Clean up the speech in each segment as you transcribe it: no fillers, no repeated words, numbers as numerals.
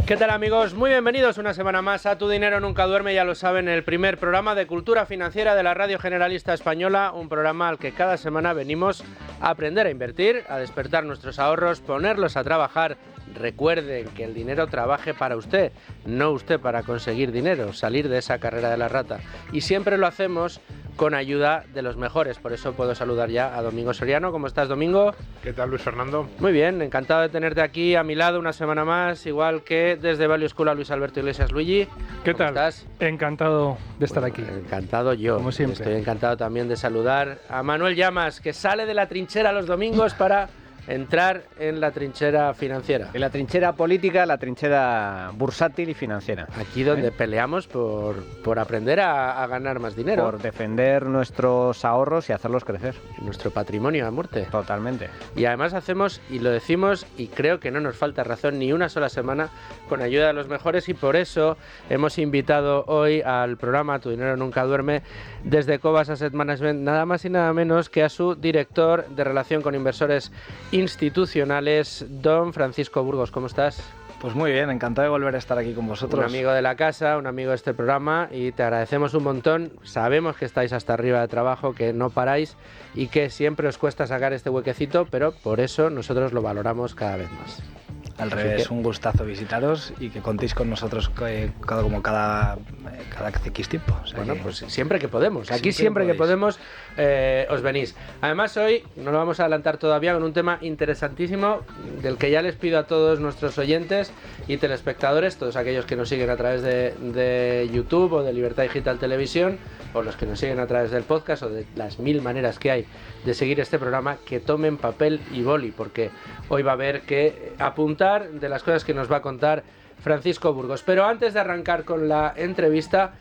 ¿Qué tal, amigos? Muy bienvenidos una semana más a Tu Dinero Nunca Duerme, ya lo saben, el primer programa de cultura financiera de la Radio Generalista Española, un programa al que cada semana venimos a aprender a invertir, a despertar nuestros ahorros, ponerlos a trabajar. Recuerden que el dinero trabaje para usted, no usted para conseguir dinero, salir de esa carrera de la rata. Y siempre lo hacemos con ayuda de los mejores, por eso puedo saludar ya a Domingo Soriano. ¿Cómo estás, Domingo? ¿Qué tal, Luis Fernando? Muy bien, encantado de tenerte aquí a mi lado una semana más, igual que desde Value School a Luis Alberto Iglesias. Luigi, ¿qué tal? ¿Estás? Encantado de estar aquí. Encantado yo, como siempre. Estoy encantado también de saludar a Manuel Llamas, que sale de la trinchera los domingos para entrar en la trinchera financiera. En la trinchera política, la trinchera bursátil y financiera. Aquí donde peleamos por aprender a ganar más dinero. Por defender nuestros ahorros y hacerlos crecer. Nuestro patrimonio a muerte. Totalmente. Y además hacemos, y lo decimos, y creo que no nos falta razón ni una sola semana, con ayuda de los mejores, y por eso hemos invitado hoy al programa Tu Dinero Nunca Duerme, desde Cobas Asset Management, nada más y nada menos que a su director de relación con inversores institucionales, don Francisco Burgos. ¿Cómo estás? Pues muy bien, encantado de volver a estar aquí con vosotros. Un amigo de la casa, un amigo de este programa, y te agradecemos un montón. Sabemos que estáis hasta arriba de trabajo, que no paráis y que siempre os cuesta sacar este huequecito, pero por eso nosotros lo valoramos cada vez más. Al revés, un gustazo visitaros y que contéis con nosotros cada X tiempo. O sea, bueno, pues siempre que podemos. Aquí siempre que podemos os venís. Además, hoy nos lo vamos a adelantar todavía con un tema interesantísimo del que ya les pido a todos nuestros oyentes y telespectadores, todos aquellos que nos siguen a través de YouTube o de Libertad Digital Televisión, o los que nos siguen a través del podcast o de las 1000 maneras que hay de seguir este programa, que tomen papel y boli, porque hoy va a haber que apuntar de las cosas que nos va a contar Francisco Burgos. Pero antes de arrancar con la entrevista,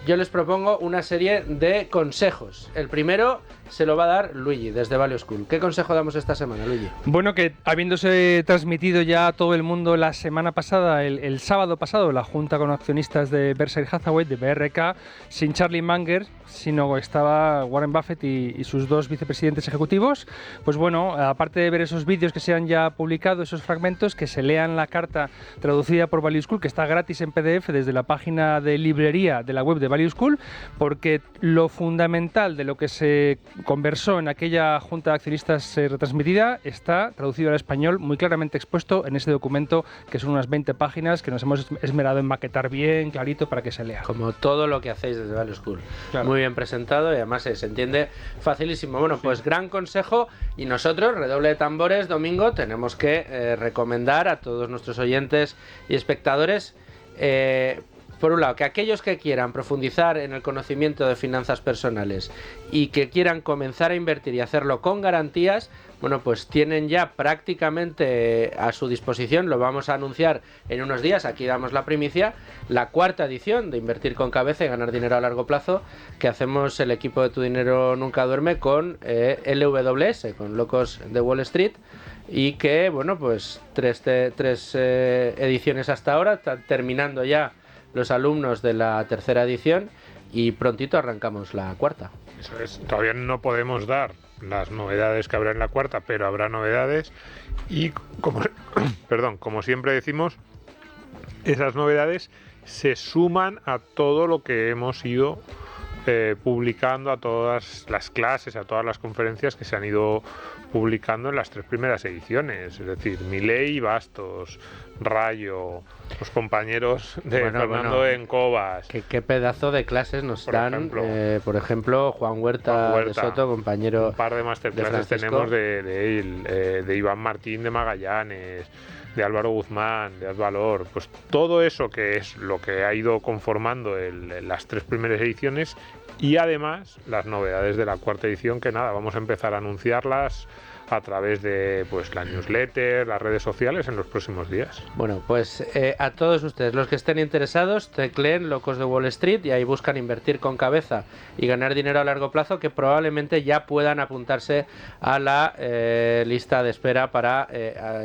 yo les propongo una serie de consejos. El primero se lo va a dar Luigi, desde Value School. ¿Qué consejo damos esta semana, Luigi? Bueno, que habiéndose transmitido ya a todo el mundo la semana pasada, el sábado pasado, la junta con accionistas de Berkshire Hathaway, de BRK, sin Charlie Munger, sino estaba Warren Buffett y sus dos vicepresidentes ejecutivos. Pues bueno, aparte de ver esos vídeos que se han ya publicado, esos fragmentos, que se lean la carta traducida por Value School, que está gratis en PDF desde la página de librería de la web de Value School, porque lo fundamental de lo que se conversó en aquella junta de accionistas retransmitida está traducido al español, muy claramente expuesto en ese documento, que son unas 20 páginas que nos hemos esmerado en maquetar bien, clarito, para que se lea. Como todo lo que hacéis desde Value School. Claro. Muy bien presentado y además se entiende facilísimo. Bueno, pues gran consejo, y nosotros, redoble de tambores, Domingo, tenemos que recomendar a todos nuestros oyentes y espectadores, por un lado, que aquellos que quieran profundizar en el conocimiento de finanzas personales y que quieran comenzar a invertir y hacerlo con garantías, bueno, pues tienen ya prácticamente a su disposición, lo vamos a anunciar en unos días, aquí damos la primicia, la cuarta edición de Invertir con Cabeza y Ganar Dinero a Largo Plazo, que hacemos el equipo de Tu Dinero Nunca Duerme con LWS, con Locos de Wall Street, y que, bueno, pues tres ediciones hasta ahora, están terminando ya los alumnos de la tercera edición y prontito arrancamos la cuarta. Eso es, todavía no podemos dar las novedades que habrá en la cuarta, pero habrá novedades y como siempre decimos, esas novedades se suman a todo lo que hemos ido publicando, a todas las clases, a todas las conferencias que se han ido publicando en las 3 primeras ediciones, es decir, Milei y Bastos, Rayo, los compañeros de Fernando en Cobas. ¿Qué pedazo de clases nos dan? Por ejemplo, Juan Huerta de Soto, compañero. Un par de masterclasses tenemos de él, de Iván Martín de Magallanes, de Álvaro Guzmán, de Advalor, pues todo eso que es lo que ha ido conformando las 3 primeras ediciones, y además las novedades de la cuarta edición, que nada, vamos a empezar a anunciarlas a través de pues la newsletter, las redes sociales en los próximos días. Bueno, pues a todos ustedes, los que estén interesados, tecleen Locos de Wall Street y ahí buscan Invertir con Cabeza y Ganar Dinero a Largo Plazo, que probablemente ya puedan apuntarse a la lista de espera para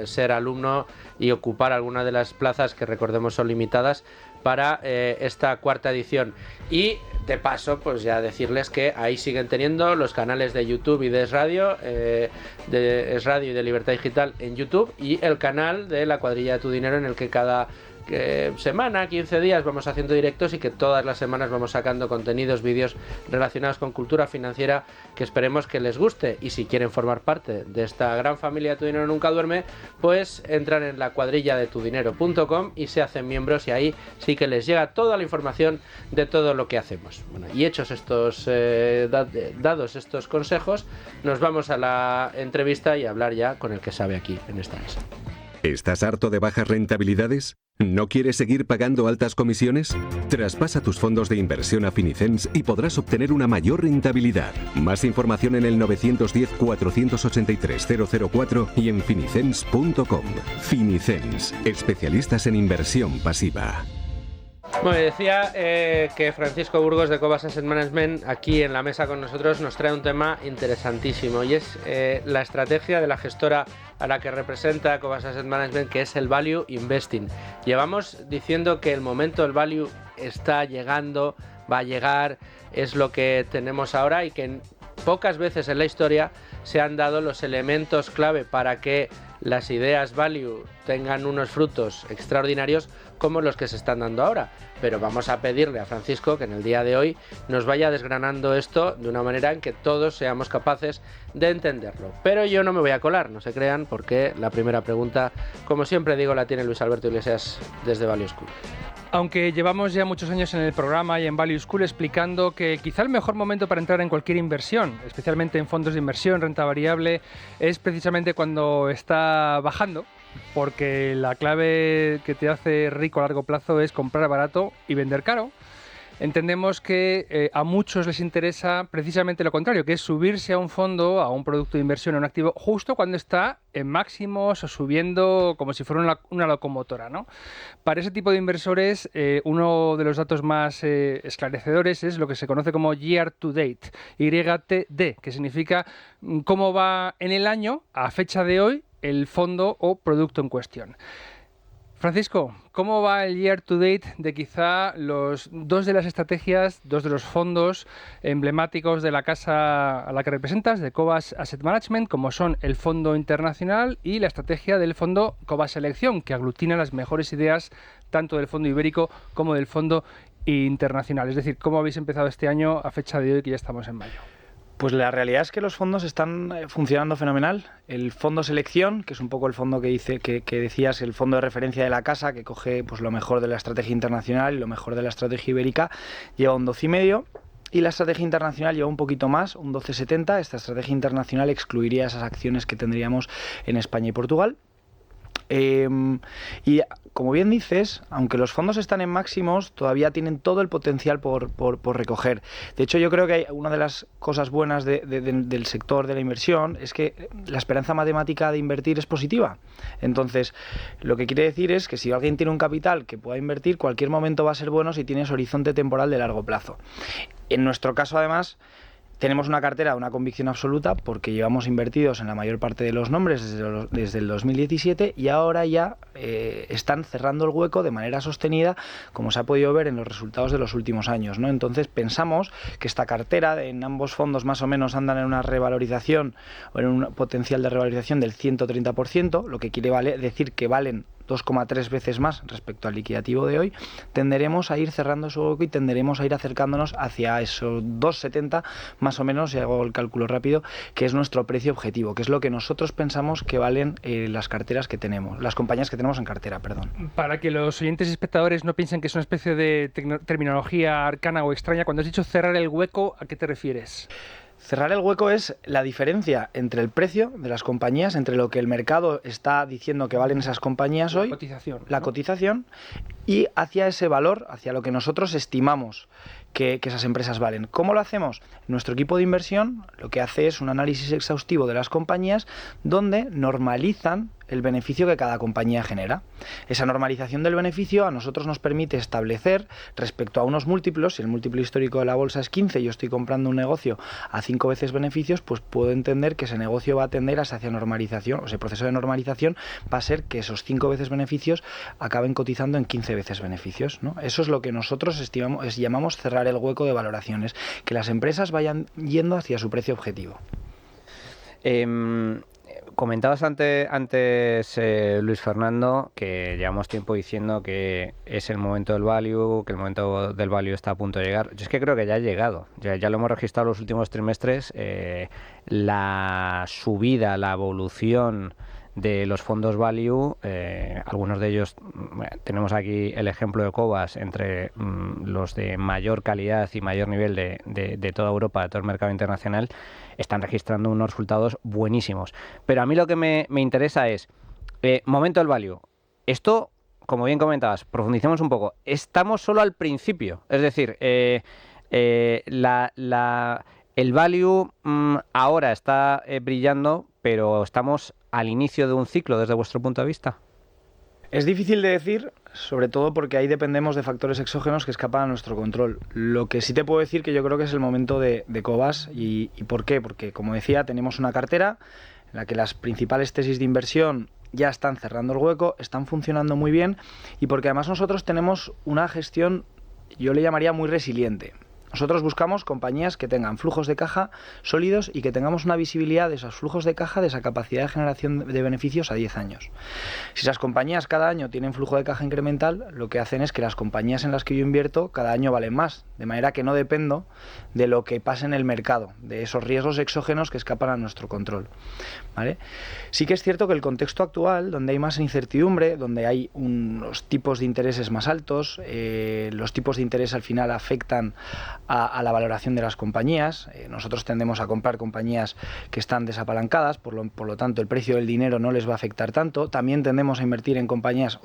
ser alumno y ocupar alguna de las plazas que, recordemos, son limitadas para esta cuarta edición. Y de paso, pues ya decirles que ahí siguen teniendo los canales de YouTube y de Es Radio y de Libertad Digital en YouTube, y el canal de la Cuadrilla de Tu Dinero, en el que cada semana, 15 días vamos haciendo directos y que todas las semanas vamos sacando contenidos, vídeos relacionados con cultura financiera que esperemos que les guste. Y si quieren formar parte de esta gran familia Tu Dinero Nunca Duerme, pues entran en la cuadrilla de tudinero.com y se hacen miembros, y ahí sí que les llega toda la información de todo lo que hacemos. Bueno, y hechos estos dados estos consejos, nos vamos a la entrevista y a hablar ya con el que sabe aquí en esta mesa. ¿Estás harto de bajas rentabilidades? ¿No quieres seguir pagando altas comisiones? Traspasa tus fondos de inversión a Finicens y podrás obtener una mayor rentabilidad. Más información en el 910-483-004 y en finicens.com. Finicens, especialistas en inversión pasiva. Bueno, decía que Francisco Burgos de Cobas Asset Management aquí en la mesa con nosotros nos trae un tema interesantísimo, y es la estrategia de la gestora a la que representa Cobas Asset Management, que es el Value Investing. Llevamos diciendo que el momento del Value está llegando, va a llegar, es lo que tenemos ahora, y que pocas veces en la historia se han dado los elementos clave para que las ideas value tengan unos frutos extraordinarios como los que se están dando ahora. Pero vamos a pedirle a Francisco que en el día de hoy nos vaya desgranando esto de una manera en que todos seamos capaces de entenderlo. Pero yo no me voy a colar, no se crean, porque la primera pregunta, como siempre digo, la tiene Luis Alberto Iglesias desde Value School. Aunque llevamos ya muchos años en el programa y en Value School explicando que quizá el mejor momento para entrar en cualquier inversión, especialmente en fondos de inversión, renta variable, es precisamente cuando está bajando, porque la clave que te hace rico a largo plazo es comprar barato y vender caro. Entendemos que a muchos les interesa precisamente lo contrario, que es subirse a un fondo, a un producto de inversión, a un activo, justo cuando está en máximos o subiendo como si fuera una locomotora, ¿no? Para ese tipo de inversores, uno de los datos más esclarecedores es lo que se conoce como Year to Date, YTD, que significa cómo va en el año, a fecha de hoy, el fondo o producto en cuestión. Francisco, ¿cómo va el year to date de quizá dos de las estrategias, dos de los fondos emblemáticos de la casa a la que representas, de Cobas Asset Management, como son el Fondo Internacional y la estrategia del Fondo Cobas Selección, que aglutina las mejores ideas tanto del Fondo Ibérico como del Fondo Internacional? Es decir, ¿cómo habéis empezado este año a fecha de hoy, que ya estamos en mayo? Pues la realidad es que los fondos están funcionando fenomenal. El fondo selección, que es un poco el fondo que decías, el fondo de referencia de la casa, que coge pues lo mejor de la estrategia internacional y lo mejor de la estrategia ibérica, lleva un 12,5. Y la estrategia internacional lleva un poquito más, un 12,70. Esta estrategia internacional excluiría esas acciones que tendríamos en España y Portugal. Y como bien dices, aunque los fondos están en máximos, todavía tienen todo el potencial por recoger. De hecho, yo creo que hay una de las cosas buenas del sector de la inversión es que la esperanza matemática de invertir es positiva. Entonces, lo que quiere decir es que si alguien tiene un capital que pueda invertir, cualquier momento va a ser bueno si tienes horizonte temporal de largo plazo. En nuestro caso, además, tenemos una cartera de una convicción absoluta porque llevamos invertidos en la mayor parte de los nombres desde el 2017 y ahora ya están cerrando el hueco de manera sostenida, como se ha podido ver en los resultados de los últimos años, ¿no? Entonces pensamos que esta cartera en ambos fondos más o menos andan en una revalorización o en un potencial de revalorización del 130%, lo que quiere decir que valen 2,3 veces más respecto al liquidativo de hoy. Tenderemos a ir cerrando su hueco y tenderemos a ir acercándonos hacia esos 2,70 más o menos, si hago el cálculo rápido, que es nuestro precio objetivo, que es lo que nosotros pensamos que valen las carteras que tenemos, las compañías que tenemos en cartera, perdón. Para que los oyentes y espectadores no piensen que es una especie de terminología arcana o extraña, cuando has dicho cerrar el hueco, ¿a qué te refieres? Cerrar el hueco es la diferencia entre el precio de las compañías, entre lo que el mercado está diciendo que valen esas compañías hoy, la cotización, y hacia ese valor, hacia lo que nosotros estimamos que esas empresas valen. ¿Cómo lo hacemos? Nuestro equipo de inversión lo que hace es un análisis exhaustivo de las compañías donde normalizan el beneficio que cada compañía genera. Esa normalización del beneficio a nosotros nos permite establecer respecto a unos múltiplos, si el múltiplo histórico de la bolsa es 15 y yo estoy comprando un negocio a 5 veces beneficios, pues puedo entender que ese negocio va a tender hacia normalización, o ese proceso de normalización va a ser que esos 5 veces beneficios acaben cotizando en 15 veces beneficios, ¿no? Eso es lo que nosotros llamamos cerrar el hueco de valoraciones, que las empresas vayan yendo hacia su precio objetivo. Comentabas antes Luis Fernando, que llevamos tiempo diciendo que es el momento del value, que el momento del value está a punto de llegar. Yo es que creo que ya ha llegado, ya lo hemos registrado los últimos trimestres, la subida, la evolución de los fondos value, algunos de ellos, tenemos aquí el ejemplo de Cobas, entre los de mayor calidad y mayor nivel de toda Europa, de todo el mercado internacional, están registrando unos resultados buenísimos. Pero a mí lo que me interesa es, momento del value. Esto, como bien comentabas, profundicemos un poco. Estamos solo al principio, es decir, el value ahora está brillando, pero estamos al inicio de un ciclo desde vuestro punto de vista. Es difícil de decir, sobre todo porque ahí dependemos de factores exógenos que escapan a nuestro control. Lo que sí te puedo decir que yo creo que es el momento de Cobas. ¿Y por qué? Porque, como decía, tenemos una cartera en la que las principales tesis de inversión ya están cerrando el hueco, están funcionando muy bien, y porque además nosotros tenemos una gestión, yo le llamaría muy resiliente. Nosotros buscamos compañías que tengan flujos de caja sólidos y que tengamos una visibilidad de esos flujos de caja, de esa capacidad de generación de beneficios a 10 años. Si esas compañías cada año tienen flujo de caja incremental, lo que hacen es que las compañías en las que yo invierto cada año valen más, de manera que no dependo de lo que pase en el mercado, de esos riesgos exógenos que escapan a nuestro control, ¿vale? Sí que es cierto que el contexto actual, donde hay más incertidumbre, donde hay unos tipos de intereses más altos, los tipos de interés al final afectan a la valoración de las compañías. Nosotros tendemos a comprar compañías que están desapalancadas, por lo tanto el precio del dinero no les va a afectar tanto. También tendemos a invertir en compañías,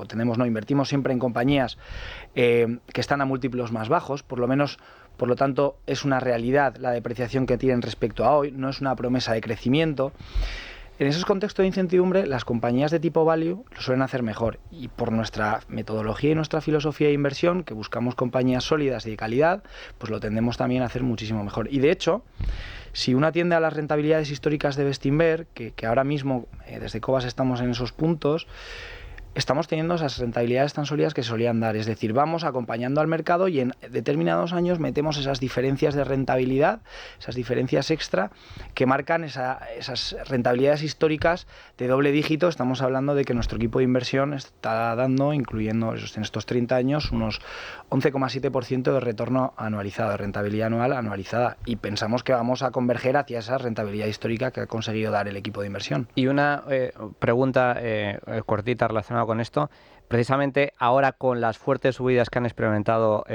invertimos siempre en compañías que están a múltiplos más bajos, por lo tanto es una realidad la depreciación que tienen respecto a hoy, no es una promesa de crecimiento. En esos contextos de incertidumbre, las compañías de tipo value lo suelen hacer mejor, y por nuestra metodología y nuestra filosofía de inversión, que buscamos compañías sólidas y de calidad, pues lo tendemos también a hacer muchísimo mejor. Y de hecho, si uno atiende a las rentabilidades históricas de Bestinver, que ahora mismo desde Cobas estamos en esos puntos, estamos teniendo esas rentabilidades tan sólidas que solían dar. Es decir, vamos acompañando al mercado y en determinados años metemos esas diferencias de rentabilidad, esas diferencias extra que marcan esas rentabilidades históricas de doble dígito. Estamos hablando de que nuestro equipo de inversión está dando, incluyendo en estos 30 años, unos 11,7% de retorno anualizado, de rentabilidad anual anualizada. Y pensamos que vamos a converger hacia esa rentabilidad histórica que ha conseguido dar el equipo de inversión. Y una pregunta cortita relacionada con esto. Precisamente ahora, con las fuertes subidas que han experimentado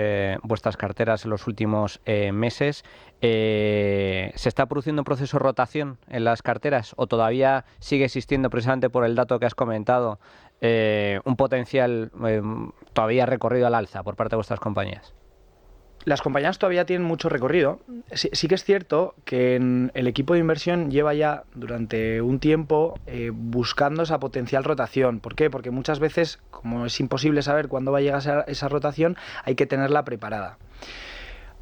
vuestras carteras en los últimos meses, ¿se está produciendo un proceso de rotación en las carteras o todavía sigue existiendo, precisamente por el dato que has comentado, un potencial todavía recorrido al alza por parte de vuestras compañías? Las compañías todavía tienen mucho recorrido. Sí que es cierto que el equipo de inversión lleva ya durante un tiempo buscando esa potencial rotación. ¿Por qué? Porque muchas veces, como es imposible saber cuándo va a llegar esa rotación, hay que tenerla preparada.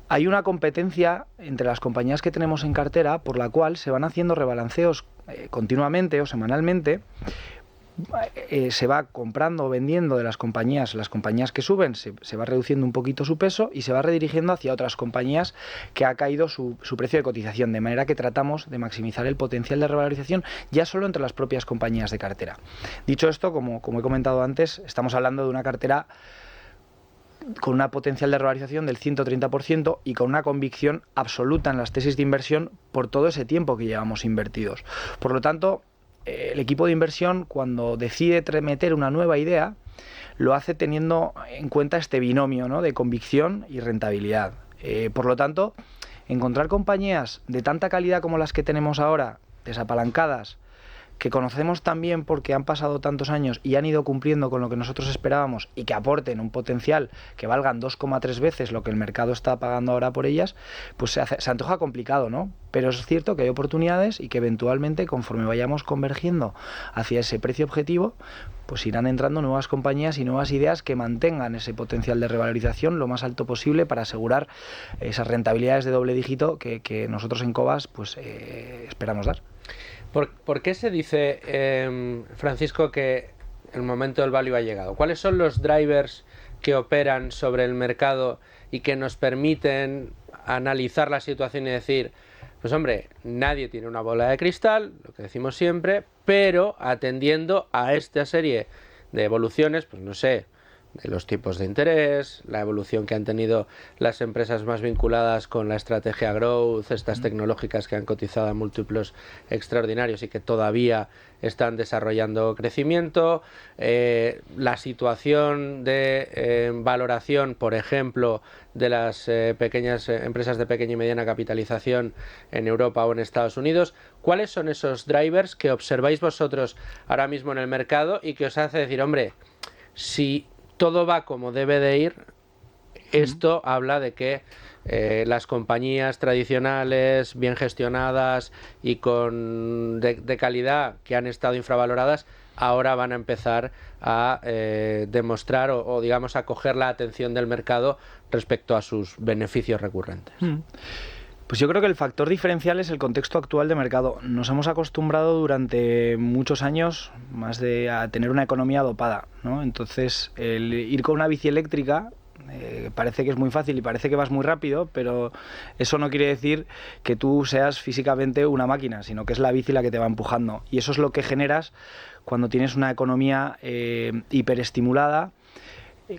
Hay una competencia entre las compañías que tenemos en cartera por la cual se van haciendo rebalanceos continuamente o semanalmente. Se va comprando o vendiendo de las compañías que suben, se va reduciendo un poquito su peso y se va redirigiendo hacia otras compañías que ha caído su precio de cotización, de manera que tratamos de maximizar el potencial de revalorización ya solo entre las propias compañías de cartera. Dicho esto, como he comentado antes, estamos hablando de una cartera con una potencial de revalorización del 130% y con una convicción absoluta en las tesis de inversión por todo ese tiempo que llevamos invertidos. Por lo tanto, el equipo de inversión, cuando decide meter una nueva idea, lo hace teniendo en cuenta este binomio, ¿no?, de convicción y rentabilidad. Por lo tanto, encontrar compañías de tanta calidad como las que tenemos ahora, desapalancadas, que conocemos también porque han pasado tantos años y han ido cumpliendo con lo que nosotros esperábamos y que aporten un potencial que valgan 2,3 veces lo que el mercado está pagando ahora por ellas, pues se antoja complicado, ¿no? Pero es cierto que hay oportunidades y que eventualmente, conforme vayamos convergiendo hacia ese precio objetivo, pues irán entrando nuevas compañías y nuevas ideas que mantengan ese potencial de revalorización lo más alto posible para asegurar esas rentabilidades de doble dígito que nosotros en Cobas pues esperamos dar. ¿Por qué se dice, Francisco, que el momento del value ha llegado? ¿Cuáles son los drivers que operan sobre el mercado y que nos permiten analizar la situación y decir, Pues hombre, nadie tiene una bola de cristal, lo que decimos siempre, pero atendiendo a esta serie de evoluciones, pues no sé, de los tipos de interés, la evolución que han tenido las empresas más vinculadas con la estrategia growth, estas tecnológicas que han cotizado a múltiplos extraordinarios y que todavía están desarrollando crecimiento, la situación de valoración, por ejemplo, de las pequeñas empresas de pequeña y mediana capitalización en Europa o en Estados Unidos. ¿Cuáles son esos drivers que observáis vosotros ahora mismo en el mercado y que os hace decir, hombre, si todo va como debe de ir, esto habla de que las compañías tradicionales, bien gestionadas y de calidad, que han estado infravaloradas, ahora van a empezar a demostrar o digamos a coger la atención del mercado respecto a sus beneficios recurrentes? Pues yo creo que el factor diferencial es el contexto actual de mercado. Nos hemos acostumbrado durante muchos años a tener una economía dopada, ¿no? Entonces, el ir con una bici eléctrica parece que es muy fácil y parece que vas muy rápido, pero eso no quiere decir que tú seas físicamente una máquina, sino que es la bici la que te va empujando. Y eso es lo que generas cuando tienes una economía hiperestimulada,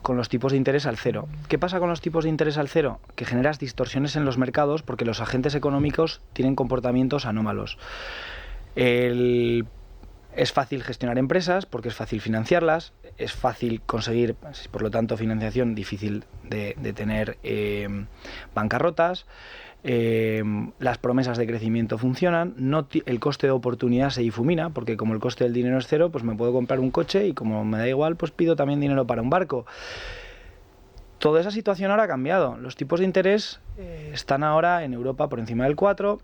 con los tipos de interés al cero. ¿Qué pasa con los tipos de interés al cero? Que generas distorsiones en los mercados porque los agentes económicos tienen comportamientos anómalos. Es fácil gestionar empresas porque es fácil financiarlas, es fácil conseguir, por lo tanto, financiación, difícil de tener bancarrotas. Las promesas de crecimiento funcionan, el coste de oportunidad se difumina, porque como el coste del dinero es cero, pues me puedo comprar un coche y como me da igual, pues pido también dinero para un barco. Toda esa situación ahora ha cambiado. Los tipos de interés están ahora en Europa por encima del 4,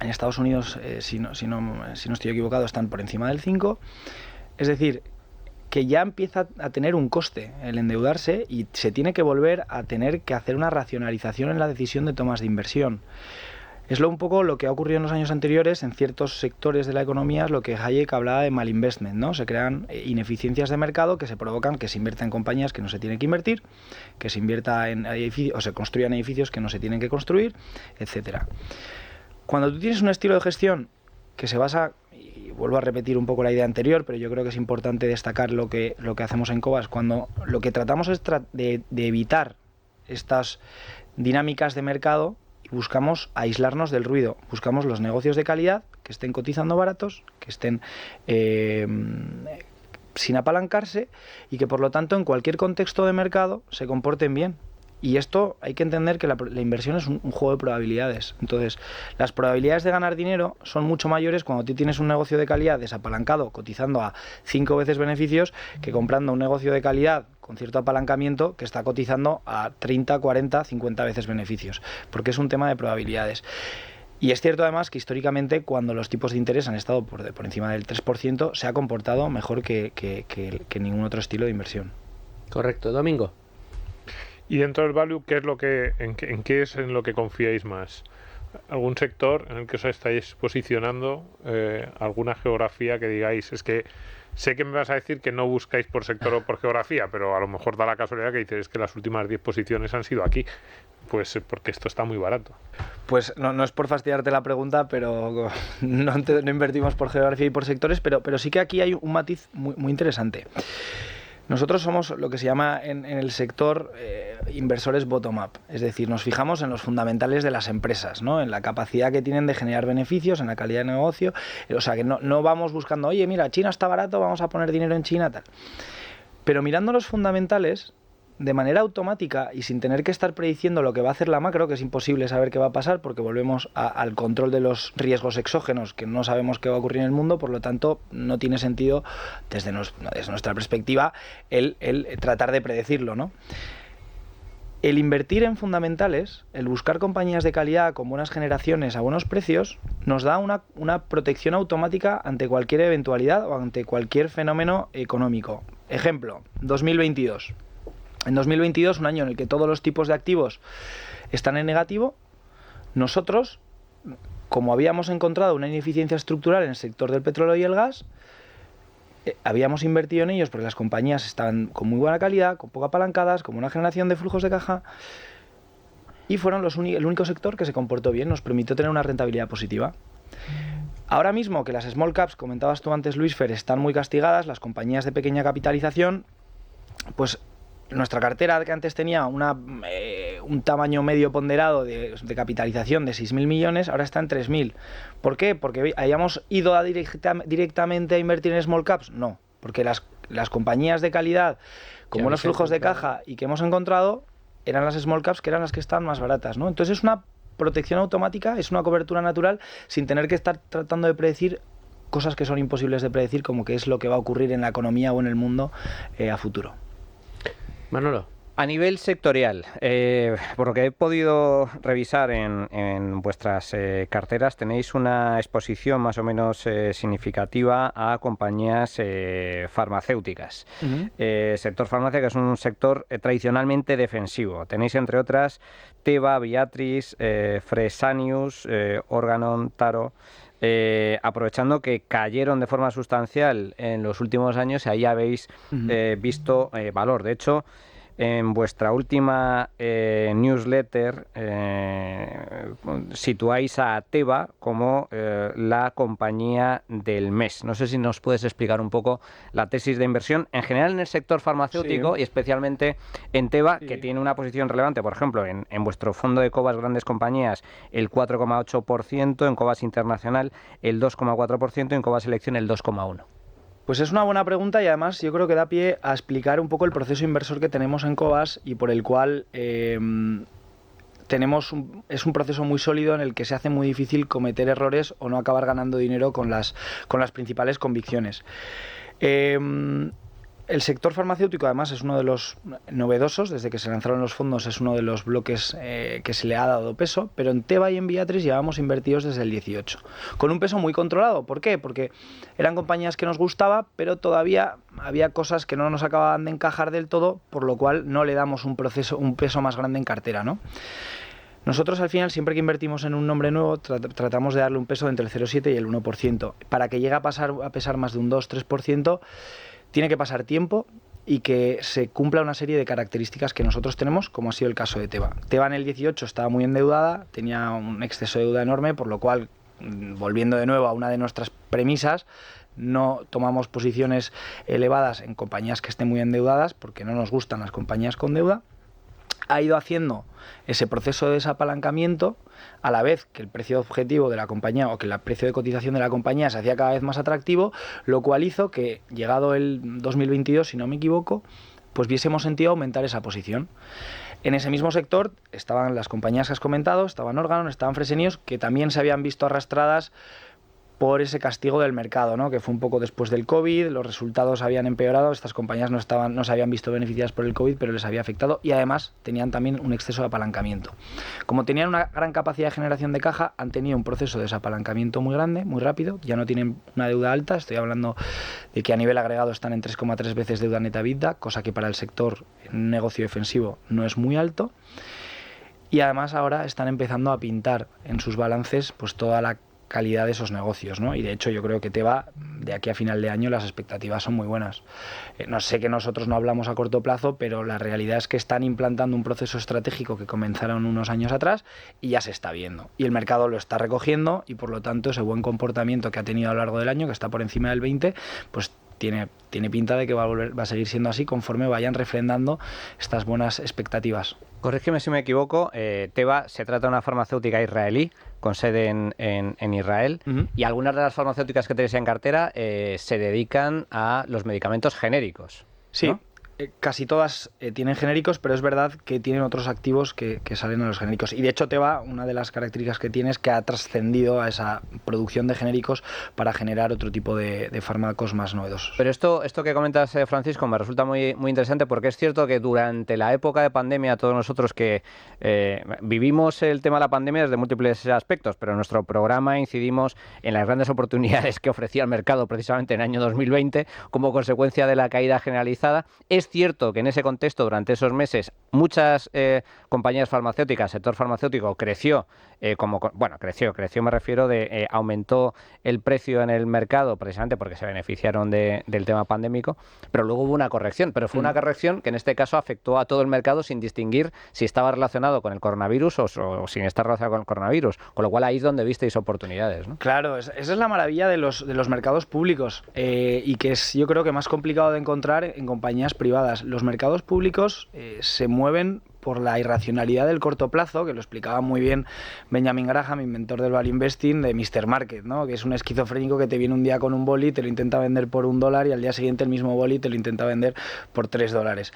en Estados Unidos, si no estoy equivocado, están por encima del 5. Es decir, que ya empieza a tener un coste el endeudarse y se tiene que volver a tener que hacer una racionalización en la decisión de tomas de inversión. Es un poco lo que ha ocurrido en los años anteriores en ciertos sectores de la economía, es lo que Hayek hablaba de malinvestment, ¿no? Se crean ineficiencias de mercado que se provocan que se invierta en compañías que no se tienen que invertir, que se invierta en edificios o se construyan edificios que no se tienen que construir, etcétera. Cuando tú tienes un estilo de gestión que se basa, y vuelvo a repetir un poco la idea anterior, pero yo creo que es importante destacar lo que hacemos en Cobas, cuando lo que tratamos es de evitar estas dinámicas de mercado y buscamos aislarnos del ruido, buscamos los negocios de calidad que estén cotizando baratos, que estén sin apalancarse y que por lo tanto en cualquier contexto de mercado se comporten bien. Y esto hay que entender que la inversión es un juego de probabilidades. Entonces, las probabilidades de ganar dinero son mucho mayores cuando tú tienes un negocio de calidad desapalancado, cotizando a 5 veces beneficios, que comprando un negocio de calidad con cierto apalancamiento que está cotizando a 30, 40, 50 veces beneficios. Porque es un tema de probabilidades. Y es cierto además que históricamente cuando los tipos de interés han estado por encima del 3%, se ha comportado mejor que ningún otro estilo de inversión. Correcto. Domingo. Y dentro del value, ¿en qué es en lo que confiáis más? ¿Algún sector en el que os estáis posicionando? ¿Alguna geografía que digáis? Es que sé que me vas a decir que no buscáis por sector o por geografía, pero a lo mejor da la casualidad que dices que las últimas 10 posiciones han sido aquí. Pues porque esto está muy barato. Pues no es por fastidiarte la pregunta, pero no invertimos por geografía y por sectores, pero sí que aquí hay un matiz muy interesante. Nosotros somos lo que se llama en el sector inversores bottom-up, es decir, nos fijamos en los fundamentales de las empresas, ¿no? En la capacidad que tienen de generar beneficios, en la calidad de negocio, o sea que no vamos buscando, oye, mira, China está barato, vamos a poner dinero en China, tal. Pero mirando los fundamentales, de manera automática y sin tener que estar prediciendo lo que va a hacer la macro, que es imposible saber qué va a pasar porque volvemos al control de los riesgos exógenos, que no sabemos qué va a ocurrir en el mundo, por lo tanto no tiene sentido desde nuestra perspectiva el tratar de predecirlo, ¿no? El invertir en fundamentales, el buscar compañías de calidad con buenas generaciones a buenos precios, nos da una protección automática ante cualquier eventualidad o ante cualquier fenómeno económico. Ejemplo, 2022. En 2022, un año en el que todos los tipos de activos están en negativo, nosotros, como habíamos encontrado una ineficiencia estructural en el sector del petróleo y el gas, habíamos invertido en ellos porque las compañías estaban con muy buena calidad, con poco apalancadas, con una generación de flujos de caja, y fueron el único sector que se comportó bien, nos permitió tener una rentabilidad positiva. Ahora mismo que las small caps, comentabas tú antes, Luis Fer, están muy castigadas, las compañías de pequeña capitalización, pues nuestra cartera, que antes tenía un tamaño medio ponderado de capitalización de 6.000 millones, ahora está en 3.000. ¿Por qué? ¿Porque hayamos ido directamente a invertir en small caps? No, porque las compañías de calidad, con buenos flujos de caja y que hemos encontrado, eran las small caps, que eran las que estaban más baratas, ¿no? Entonces es una protección automática, es una cobertura natural, sin tener que estar tratando de predecir cosas que son imposibles de predecir, como qué es lo que va a ocurrir en la economía o en el mundo a futuro. Manolo. A nivel sectorial, por lo que he podido revisar en vuestras carteras, tenéis una exposición más o menos significativa a compañías farmacéuticas. Sector farmacia, que es un sector tradicionalmente defensivo. Tenéis, entre otras, Teva, Viatris, Fresenius, Organon, Taro. Aprovechando que cayeron de forma sustancial en los últimos años, ahí habéis visto valor. De hecho, en vuestra última newsletter situáis a Teva como la compañía del mes. No sé si nos puedes explicar un poco la tesis de inversión en general en el sector farmacéutico, sí, y especialmente en Teva, sí, que tiene una posición relevante. Por ejemplo, en vuestro fondo de Cobas Grandes Compañías el 4,8%, en Cobas Internacional el 2,4% y en Cobas Selección el 2,1%. Pues es una buena pregunta y además yo creo que da pie a explicar un poco el proceso inversor que tenemos en Cobas y por el cual es un proceso muy sólido en el que se hace muy difícil cometer errores o no acabar ganando dinero con las principales convicciones. El sector farmacéutico además es uno de los novedosos, desde que se lanzaron los fondos es uno de los bloques que se le ha dado peso, pero en Teva y en Viatris llevamos invertidos desde el 18, con un peso muy controlado. ¿Por qué? Porque eran compañías que nos gustaba, pero todavía había cosas que no nos acababan de encajar del todo, por lo cual no le damos un peso más grande en cartera, ¿no? Nosotros al final, siempre que invertimos en un nombre nuevo, tratamos de darle un peso de entre el 0,7 y el 1%. Para que llegue a pesar más de un 2-3%, tiene que pasar tiempo y que se cumpla una serie de características que nosotros tenemos, como ha sido el caso de Teva. Teva en el 18 estaba muy endeudada, tenía un exceso de deuda enorme, por lo cual, volviendo de nuevo a una de nuestras premisas, no tomamos posiciones elevadas en compañías que estén muy endeudadas, porque no nos gustan las compañías con deuda. Ha ido haciendo ese proceso de desapalancamiento a la vez que el precio objetivo de la compañía o que el precio de cotización de la compañía se hacía cada vez más atractivo, lo cual hizo que, llegado el 2022, si no me equivoco, pues viésemos sentido aumentar esa posición. En ese mismo sector estaban las compañías que has comentado, estaban Organon, estaban Fresenius, que también se habían visto arrastradas por ese castigo del mercado, ¿no? Que fue un poco después del COVID, los resultados habían empeorado, estas compañías no se habían visto beneficiadas por el COVID, pero les había afectado y además tenían también un exceso de apalancamiento. Como tenían una gran capacidad de generación de caja, han tenido un proceso de desapalancamiento muy grande, muy rápido, ya no tienen una deuda alta, estoy hablando de que a nivel agregado están en 3,3 veces deuda neta EBITDA, cosa que para el sector en un negocio defensivo no es muy alto, y además ahora están empezando a pintar en sus balances pues toda la calidad de esos negocios, ¿no? Y de hecho yo creo que Teva, de aquí a final de año, las expectativas son muy buenas. No sé que nosotros no hablamos a corto plazo, pero la realidad es que están implantando un proceso estratégico que comenzaron unos años atrás y ya se está viendo. Y el mercado lo está recogiendo y por lo tanto ese buen comportamiento que ha tenido a lo largo del año, que está por encima del 20, pues tiene pinta de que va a seguir siendo así conforme vayan refrendando estas buenas expectativas. Corrígeme si me equivoco, Teva se trata de una farmacéutica israelí con sede en Israel, y algunas de las farmacéuticas que tenéis en cartera se dedican a los medicamentos genéricos, sí, ¿no? Casi todas tienen genéricos, pero es verdad que tienen otros activos que salen a los genéricos. Y de hecho Teva, una de las características que tiene es que ha trascendido a esa producción de genéricos para generar otro tipo de fármacos más novedosos. Pero esto que comentas, Francisco, me resulta muy interesante, porque es cierto que durante la época de pandemia, todos nosotros que vivimos el tema de la pandemia desde múltiples aspectos, pero en nuestro programa incidimos en las grandes oportunidades que ofrecía el mercado precisamente en el año 2020 como consecuencia de la caída generalizada. Es Es cierto que en ese contexto, durante esos meses, muchas compañías farmacéuticas, sector farmacéutico, creció, creció me refiero de aumentó el precio en el mercado precisamente porque se beneficiaron del tema pandémico, pero luego hubo una corrección, pero fue una corrección que en este caso afectó a todo el mercado sin distinguir si estaba relacionado con el coronavirus o sin estar relacionado con el coronavirus, con lo cual ahí es donde visteis oportunidades, ¿no? Claro, esa es la maravilla de los mercados públicos y que es, yo creo que más complicado de encontrar en compañías privadas. Los mercados públicos se mueven por la irracionalidad del corto plazo, que lo explicaba muy bien Benjamin Graham, inventor del Value Investing, de Mr. Market, ¿no? Que es un esquizofrénico que te viene un día con un boli, te lo intenta vender por $1 y al día siguiente el mismo boli te lo intenta vender por $3.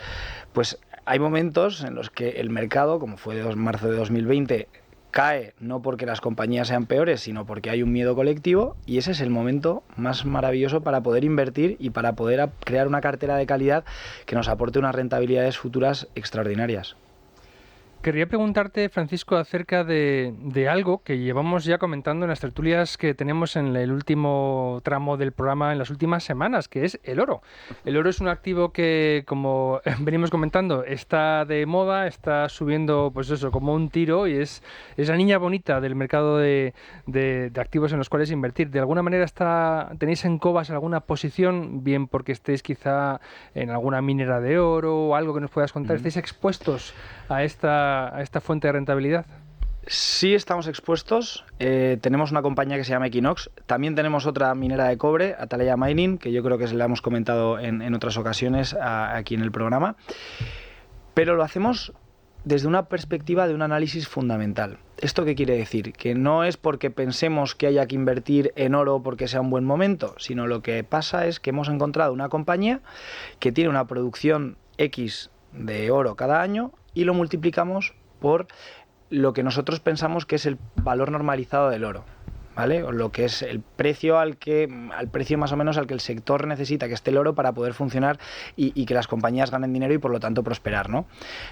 Pues hay momentos en los que el mercado, como fue de marzo de 2020, cae no porque las compañías sean peores, sino porque hay un miedo colectivo, y ese es el momento más maravilloso para poder invertir y para poder crear una cartera de calidad que nos aporte unas rentabilidades futuras extraordinarias. Quería preguntarte, Francisco, acerca de algo que llevamos ya comentando en las tertulias que tenemos en el último tramo del programa en las últimas semanas, que es el oro. El oro es un activo que, como venimos comentando, está de moda, está subiendo, pues eso, como un tiro, y es la niña bonita del mercado de activos en los cuales invertir. ¿De alguna manera tenéis en Cobas alguna posición, bien porque estéis quizá en alguna minera de oro o algo que nos puedas contar? ¿Estáis expuestos a esta fuente de rentabilidad? Sí, estamos expuestos. Tenemos una compañía que se llama Equinox. También tenemos otra minera de cobre, Atalaya Mining, que yo creo que la hemos comentado en otras ocasiones aquí en el programa. Pero lo hacemos desde una perspectiva de un análisis fundamental. ¿Esto qué quiere decir? Que no es porque pensemos que haya que invertir en oro porque sea un buen momento, sino lo que pasa es que hemos encontrado una compañía que tiene una producción X de oro cada año y lo multiplicamos por lo que nosotros pensamos que es el valor normalizado del oro, ¿vale? O lo que es el precio al precio más o menos al que el sector necesita que esté el oro para poder funcionar y que las compañías ganen dinero y por lo tanto prosperar, ¿no?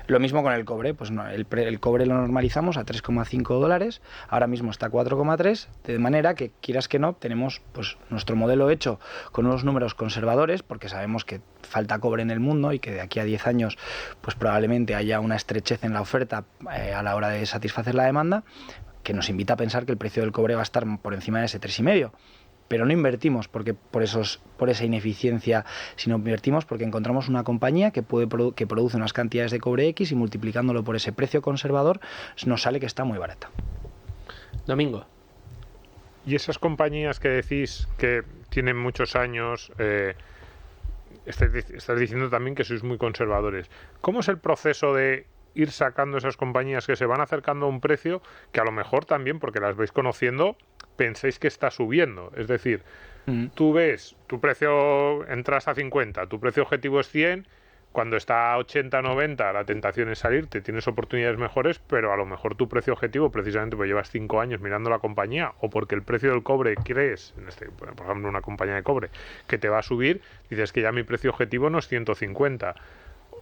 Lo mismo con el cobre, pues no, el cobre lo normalizamos a $3,5, ahora mismo está a 4,3, de manera que, quieras que no, tenemos pues nuestro modelo hecho con unos números conservadores, porque sabemos que falta cobre en el mundo y que de aquí a 10 años pues probablemente haya una estrechez en la oferta a la hora de satisfacer la demanda, que nos invita a pensar que el precio del cobre va a estar por encima de ese 3,5. Pero no invertimos por esa ineficiencia, sino invertimos porque encontramos una compañía que produce unas cantidades de cobre X y multiplicándolo por ese precio conservador nos sale que está muy barata. Domingo. Y esas compañías que decís que tienen muchos años, estás diciendo también que sois muy conservadores. ¿Cómo es el proceso de ir sacando esas compañías que se van acercando a un precio que a lo mejor también, porque las vais conociendo, penséis que está subiendo? Es decir, tú ves, tu precio, entras a 50, tu precio objetivo es 100, cuando está a 80, 90, la tentación es salirte, tienes oportunidades mejores, pero a lo mejor tu precio objetivo, precisamente porque llevas 5 años mirando la compañía, o porque el precio del cobre crees, por ejemplo una compañía de cobre, que te va a subir, dices que ya mi precio objetivo no es 150.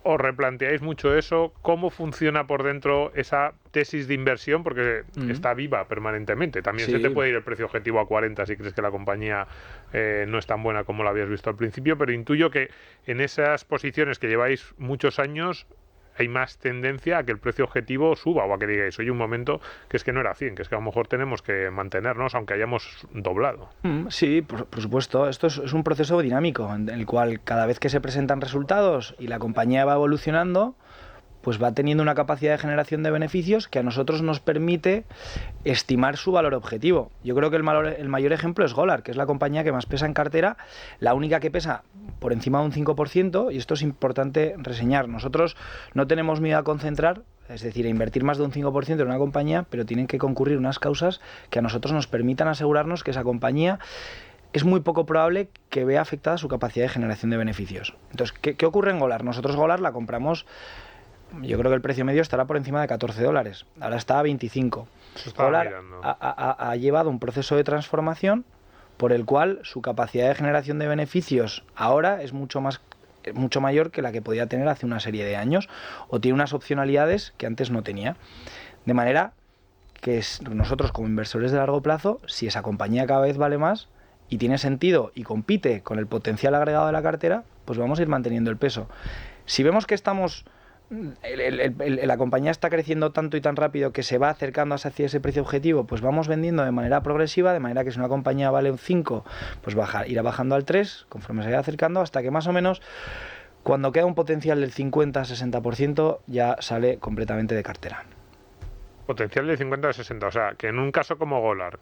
¿Os replanteáis mucho eso? ¿Cómo funciona por dentro esa tesis de inversión? Porque está viva permanentemente. También se te puede ir el precio objetivo a 40 si crees que la compañía no es tan buena como la habías visto al principio, pero intuyo que en esas posiciones que lleváis muchos años hay más tendencia a que el precio objetivo suba, o a que digáis, oye, un momento, que es que no era 100, que es que a lo mejor tenemos que mantenernos aunque hayamos doblado. Sí, por supuesto. Esto es un proceso dinámico en el cual cada vez que se presentan resultados y la compañía va evolucionando, pues va teniendo una capacidad de generación de beneficios que a nosotros nos permite estimar su valor objetivo. Yo creo que el mayor ejemplo es Golar, que es la compañía que más pesa en cartera, la única que pesa por encima de un 5%, y esto es importante reseñar. Nosotros no tenemos miedo a concentrar, es decir, a invertir más de un 5% en una compañía, pero tienen que concurrir unas causas que a nosotros nos permitan asegurarnos que esa compañía es muy poco probable que vea afectada su capacidad de generación de beneficios. Entonces, ¿qué ocurre en Golar? Nosotros Golar la compramos, yo creo que el precio medio estará por encima de $14, ahora está a 25. Golar ha llevado un proceso de transformación por el cual su capacidad de generación de beneficios ahora es mucho mayor que la que podía tener hace una serie de años, o tiene unas opcionalidades que antes no tenía. De manera que nosotros, como inversores de largo plazo, si esa compañía cada vez vale más y tiene sentido y compite con el potencial agregado de la cartera, pues vamos a ir manteniendo el peso. Si vemos que la compañía está creciendo tanto y tan rápido que se va acercando hacia ese precio objetivo, pues vamos vendiendo de manera progresiva, de manera que si una compañía vale un 5, pues irá bajando al 3, conforme se vaya acercando, hasta que más o menos cuando queda un potencial del 50-60% ya sale completamente de cartera. Potencial del 50 al 60, o sea, que en un caso como Golar,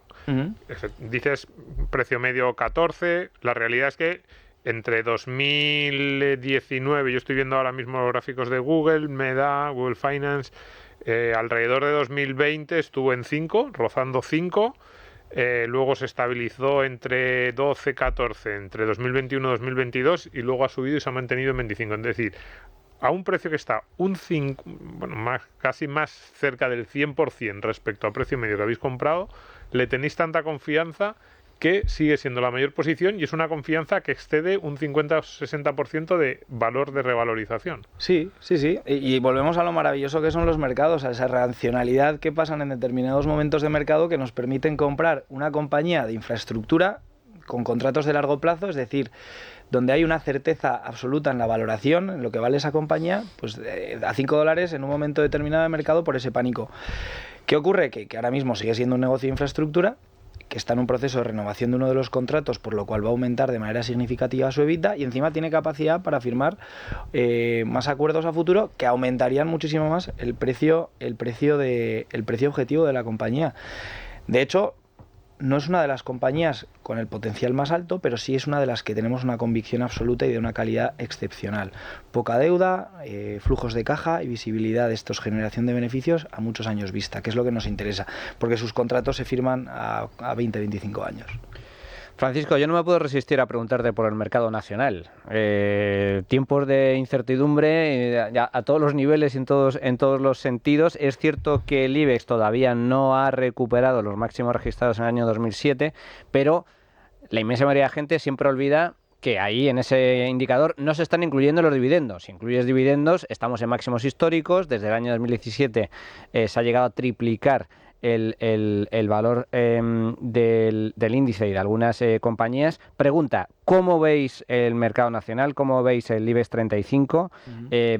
dices precio medio 14, la realidad es que entre 2019, yo estoy viendo ahora mismo los gráficos de Google, Google Finance, alrededor de 2020 estuvo en 5, rozando 5, luego se estabilizó entre 12, 14, entre 2021 y 2022 y luego ha subido y se ha mantenido en 25, es decir, a un precio que está casi más cerca del 100% respecto al precio medio que habéis comprado, le tenéis tanta confianza que sigue siendo la mayor posición y es una confianza que excede un 50 o 60% de valor de revalorización. Sí. Y volvemos a lo maravilloso que son los mercados, a esa racionalidad que pasan en determinados momentos de mercado que nos permiten comprar una compañía de infraestructura con contratos de largo plazo, es decir, donde hay una certeza absoluta en la valoración, en lo que vale esa compañía, pues a $5 en un momento determinado de mercado por ese pánico. ¿Qué ocurre? Que ahora mismo sigue siendo un negocio de infraestructura, que está en un proceso de renovación de uno de los contratos, por lo cual va a aumentar de manera significativa su EBITDA y encima tiene capacidad para firmar más acuerdos a futuro que aumentarían muchísimo más el precio objetivo de la compañía. De hecho, no es una de las compañías con el potencial más alto, pero sí es una de las que tenemos una convicción absoluta y de una calidad excepcional. Poca deuda, flujos de caja y visibilidad de estos, generación de beneficios a muchos años vista, que es lo que nos interesa, porque sus contratos se firman a 20-25 años. Francisco, yo no me puedo resistir a preguntarte por el mercado nacional. Tiempos de incertidumbre a todos los niveles y en todos los sentidos. Es cierto que el IBEX todavía no ha recuperado los máximos registrados en el año 2007, pero la inmensa mayoría de gente siempre olvida que ahí en ese indicador no se están incluyendo los dividendos. Si incluyes dividendos, estamos en máximos históricos. Desde el año 2017 se ha llegado a triplicar el valor del índice y de algunas compañías. Pregunta, ¿cómo veis el mercado nacional? ¿Cómo veis el IBEX 35?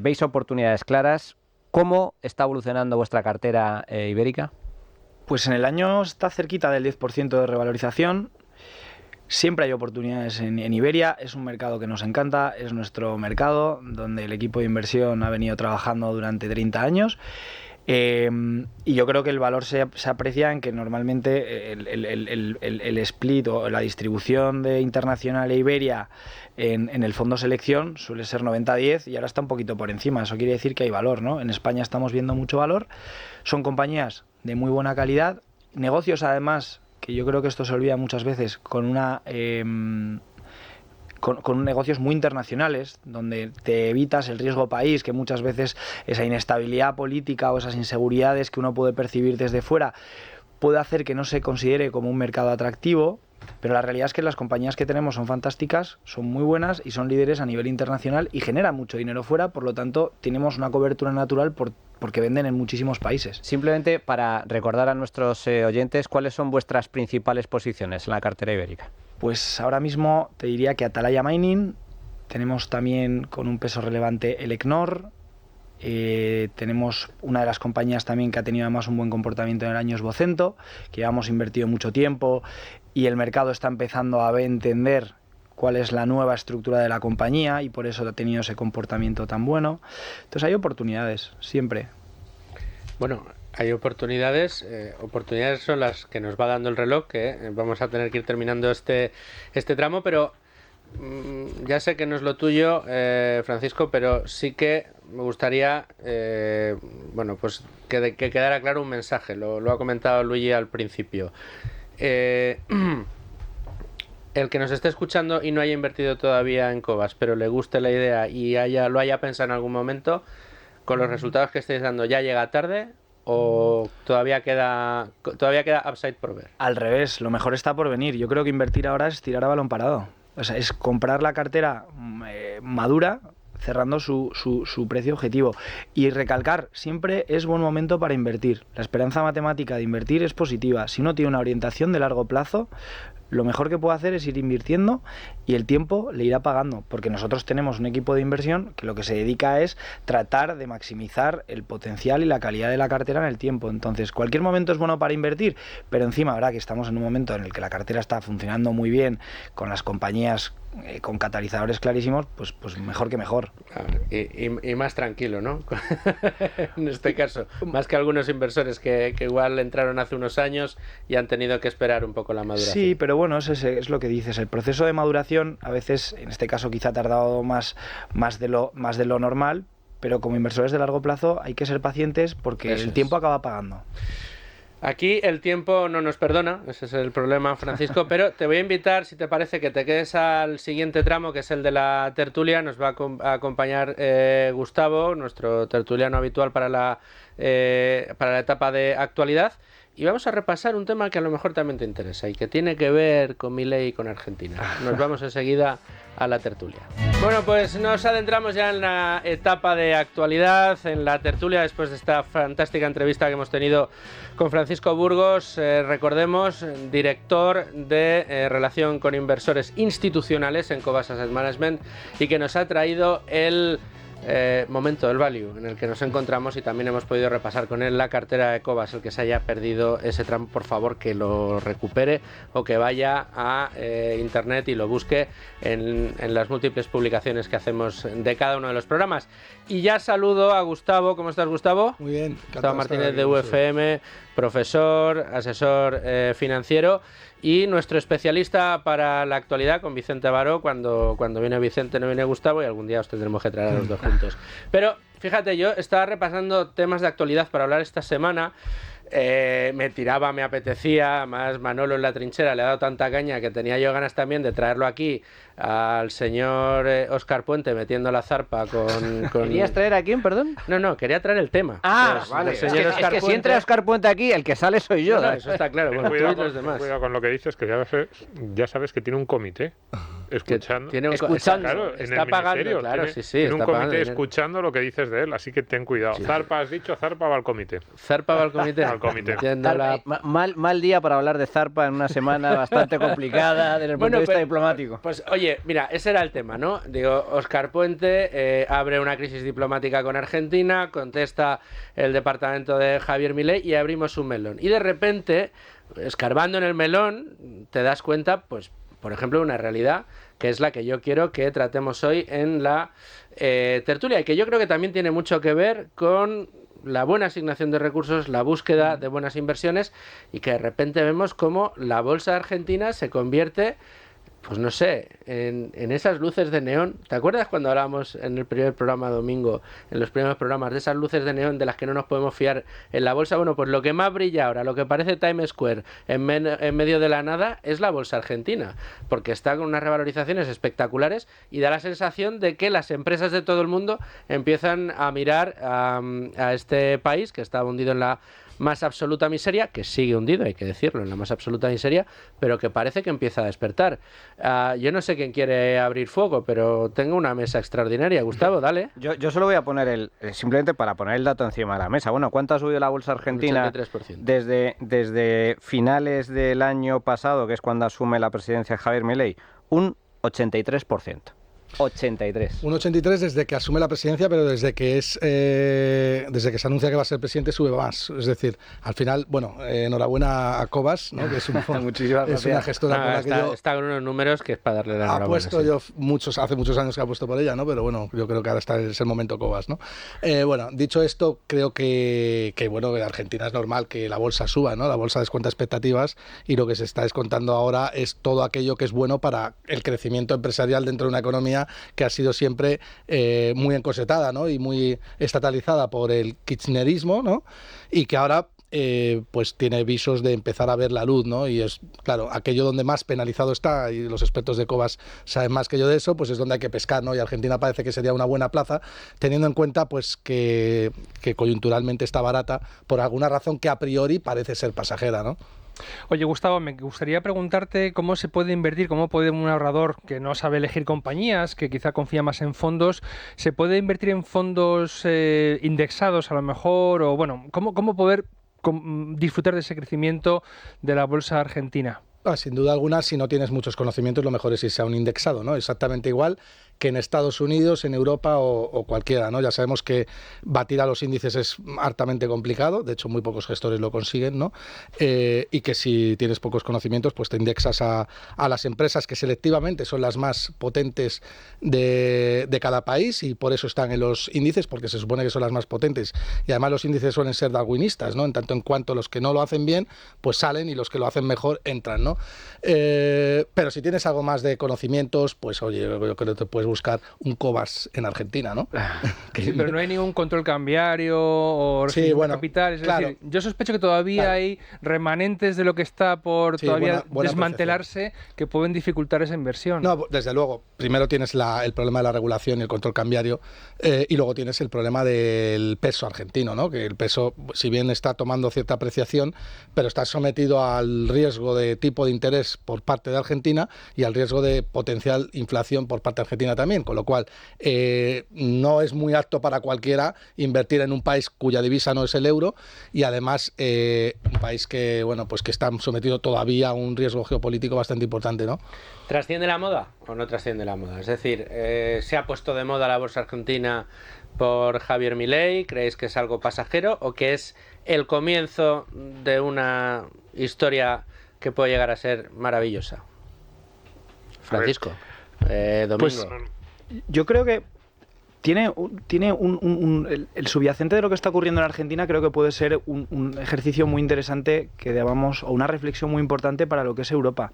¿Veis oportunidades claras? ¿Cómo está evolucionando vuestra cartera ibérica? Pues en el año está cerquita del 10% de revalorización. Siempre hay oportunidades en Iberia, es un mercado que nos encanta, es nuestro mercado, donde el equipo de inversión ha venido trabajando durante 30 años. Y yo creo que el valor se aprecia en que normalmente el split o la distribución de Internacional e Iberia en el fondo selección suele ser 90-10 y ahora está un poquito por encima. Eso quiere decir que hay valor, ¿no? En España estamos viendo mucho valor. Son compañías de muy buena calidad, negocios además, que yo creo que esto se olvida muchas veces, con negocios muy internacionales, donde te evitas el riesgo país, que muchas veces esa inestabilidad política o esas inseguridades que uno puede percibir desde fuera puede hacer que no se considere como un mercado atractivo, pero la realidad es que las compañías que tenemos son fantásticas, son muy buenas y son líderes a nivel internacional y generan mucho dinero fuera, por lo tanto tenemos una cobertura natural porque venden en muchísimos países. Simplemente para recordar a nuestros oyentes, ¿cuáles son vuestras principales posiciones en la cartera ibérica? Pues ahora mismo te diría que Atalaya Mining, tenemos también con un peso relevante el Equinor, tenemos una de las compañías también que ha tenido además un buen comportamiento en el año es Vocento, que llevamos invertido mucho tiempo y el mercado está empezando a entender cuál es la nueva estructura de la compañía y por eso ha tenido ese comportamiento tan bueno. Entonces hay oportunidades, siempre. Bueno, hay oportunidades son las que nos va dando el reloj, que vamos a tener que ir terminando este tramo, pero ya sé que no es lo tuyo, Francisco, pero sí que me gustaría pues que quedara claro un mensaje, lo ha comentado Luigi al principio. El que nos esté escuchando y no haya invertido todavía en Cobas, pero le guste la idea y lo haya pensado en algún momento, con los resultados que estáis dando, ¿ya llega tarde o todavía queda upside por ver? Al revés, lo mejor está por venir. Yo creo que invertir ahora es tirar a balón parado. O sea, es comprar la cartera madura, cerrando su precio objetivo. Y recalcar, siempre es buen momento para invertir. La esperanza matemática de invertir es positiva. Si uno tiene una orientación de largo plazo, lo mejor que puede hacer es ir invirtiendo y el tiempo le irá pagando, porque nosotros tenemos un equipo de inversión que lo que se dedica es tratar de maximizar el potencial y la calidad de la cartera en el tiempo. Entonces, cualquier momento es bueno para invertir, pero encima, ahora que estamos en un momento en el que la cartera está funcionando muy bien, con las compañías con catalizadores clarísimos, pues mejor que mejor. Y más tranquilo, ¿no? En este caso, más que algunos inversores que igual entraron hace unos años y han tenido que esperar un poco la maduración. Sí, pero bueno, es lo que dices, el proceso de maduración a veces, en este caso quizá ha tardado más de lo normal, pero como inversores de largo plazo hay que ser pacientes porque el tiempo acaba pagando. Aquí el tiempo no nos perdona, ese es el problema, Francisco, pero te voy a invitar, si te parece, que te quedes al siguiente tramo, que es el de la tertulia. Nos va a acompañar Gustavo, nuestro tertuliano habitual para la etapa de actualidad. Y vamos a repasar un tema que a lo mejor también te interesa y que tiene que ver con Milei y con Argentina. Nos vamos enseguida a la tertulia. Bueno, pues nos adentramos ya en la etapa de actualidad, en la tertulia, después de esta fantástica entrevista que hemos tenido con Francisco Burgos, recordemos, director de relación con inversores institucionales en Cobas Asset Management, y que nos ha traído el momento del value en el que nos encontramos, y también hemos podido repasar con él la cartera de Cobas. El que se haya perdido ese tramo, por favor que lo recupere o que vaya a internet y lo busque en las múltiples publicaciones que hacemos de cada uno de los programas. Y ya saludo a Gustavo. ¿Cómo estás, Gustavo? Muy bien. Gustavo Martínez, de UFM, profesor, asesor financiero, y nuestro especialista para la actualidad con Vicente Baró. Cuando viene Vicente no viene Gustavo, y algún día os tendremos que traer a los dos juntos. Pero fíjate, yo estaba repasando temas de actualidad para hablar esta semana. Me apetecía, más Manolo en la trinchera le ha dado tanta caña que tenía yo ganas también de traerlo aquí al señor Óscar Puente metiendo la zarpa con... ¿Querías traer a quién, perdón? No, quería traer el tema. Vale. Es que si entra Óscar Puente aquí, el que sale soy yo. No, eso está claro. Bueno, tú y los demás. Cuidado con lo que dices, que ya sabes que tiene un comité escuchando. Claro, está pagando, claro, sí. Tiene un comité escuchando lo que dices de él, así que ten cuidado. Sí. Zarpa has dicho, Zarpa va al comité. Zarpa va al comité. Al comité. Mal día para hablar de Zarpa en una semana bastante complicada desde el punto de vista diplomático. Pues oye, mira, ese era el tema, ¿no? Digo, Óscar Puente abre una crisis diplomática con Argentina, contesta el departamento de Javier Milei y abrimos un melón. Y de repente, escarbando en el melón, te das cuenta, pues, por ejemplo, de una realidad que es la que yo quiero que tratemos hoy en la tertulia, y que yo creo que también tiene mucho que ver con la buena asignación de recursos, la búsqueda de buenas inversiones, y que de repente vemos cómo la bolsa argentina se convierte, pues no sé, en esas luces de neón. ¿Te acuerdas cuando hablábamos en el primer programa domingo, en los primeros programas, de esas luces de neón de las que no nos podemos fiar en la bolsa? Bueno, pues lo que más brilla ahora, lo que parece Times Square en medio de la nada, es la bolsa argentina, porque está con unas revalorizaciones espectaculares y da la sensación de que las empresas de todo el mundo empiezan a mirar a este país que está hundido en la más absoluta miseria, que sigue hundido, hay que decirlo, en la más absoluta miseria, pero que parece que empieza a despertar. Yo no sé quién quiere abrir fuego, pero tengo una mesa extraordinaria. Gustavo, dale. Yo solo voy a poner simplemente para poner el dato encima de la mesa. Bueno, ¿cuánto ha subido la bolsa argentina? 83%. Desde finales del año pasado, que es cuando asume la presidencia Javier Milei? Un 83%. 83. Un 83 desde que asume la presidencia, pero desde que se anuncia que va a ser presidente sube más. Es decir, al final, bueno, enhorabuena a Cobas, ¿no? Que es una gestora con la que yo está con unos números que es para darle la enhorabuena. Ha puesto yo hace muchos años que ha puesto por ella, ¿no? Pero bueno, yo creo que ahora es el momento Cobas, ¿no? Bueno, dicho esto, creo que bueno, en Argentina es normal que la bolsa suba, ¿no? La bolsa descuenta expectativas, y lo que se está descontando ahora es todo aquello que es bueno para el crecimiento empresarial dentro de una economía que ha sido siempre muy encorsetada, ¿no? Y muy estatalizada por el kirchnerismo, ¿no? Y que ahora pues tiene visos de empezar a ver la luz, ¿no? Y es, claro, aquello donde más penalizado está, y los expertos de Cobas saben más que yo de eso, pues es donde hay que pescar, ¿no? Y Argentina parece que sería una buena plaza, teniendo en cuenta pues que coyunturalmente está barata por alguna razón que a priori parece ser pasajera, ¿no? Oye, Gustavo, me gustaría preguntarte cómo se puede invertir, cómo puede un ahorrador que no sabe elegir compañías, que quizá confía más en fondos, se puede invertir en fondos indexados a lo mejor, o bueno, cómo poder disfrutar de ese crecimiento de la bolsa argentina. Sin duda alguna, si no tienes muchos conocimientos, lo mejor es irse a un indexado, ¿no? Exactamente igual que en Estados Unidos, en Europa o cualquiera, ¿no? Ya sabemos que batir a los índices es hartamente complicado, de hecho muy pocos gestores lo consiguen, ¿no? Y que si tienes pocos conocimientos, pues te indexas a las empresas que selectivamente son las más potentes de cada país y por eso están en los índices, porque se supone que son las más potentes. Y además los índices suelen ser darwinistas, ¿no? En tanto en cuanto los que no lo hacen bien, pues salen y los que lo hacen mejor entran, ¿no? Pero si tienes algo más de conocimientos, pues oye, yo creo que te puedes buscar un Cobas en Argentina, ¿no? Sí, pero no hay ningún control cambiario o capital. Es decir, yo sospecho que todavía hay remanentes de lo que está por todavía desmantelarse que pueden dificultar esa inversión. No, desde luego. Primero tienes el problema de la regulación y el control cambiario y luego tienes el problema del peso argentino, ¿no? Que el peso, si bien está tomando cierta apreciación, pero está sometido al riesgo de tipo de interés por parte de Argentina y al riesgo de potencial inflación por parte de Argentina también, con lo cual no es muy apto para cualquiera invertir en un país cuya divisa no es el euro y además un país que pues que está sometido todavía a un riesgo geopolítico bastante importante, ¿no? ¿Trasciende la moda o no trasciende la moda? Es decir, ¿se ha puesto de moda la bolsa argentina por Javier Milei? ¿Creéis que es algo pasajero o que es el comienzo de una historia que puede llegar a ser maravillosa? Francisco, Domingo. Pues, yo creo que tiene el subyacente de lo que está ocurriendo en Argentina. Creo que puede ser un ejercicio muy interesante o una reflexión muy importante para lo que es Europa.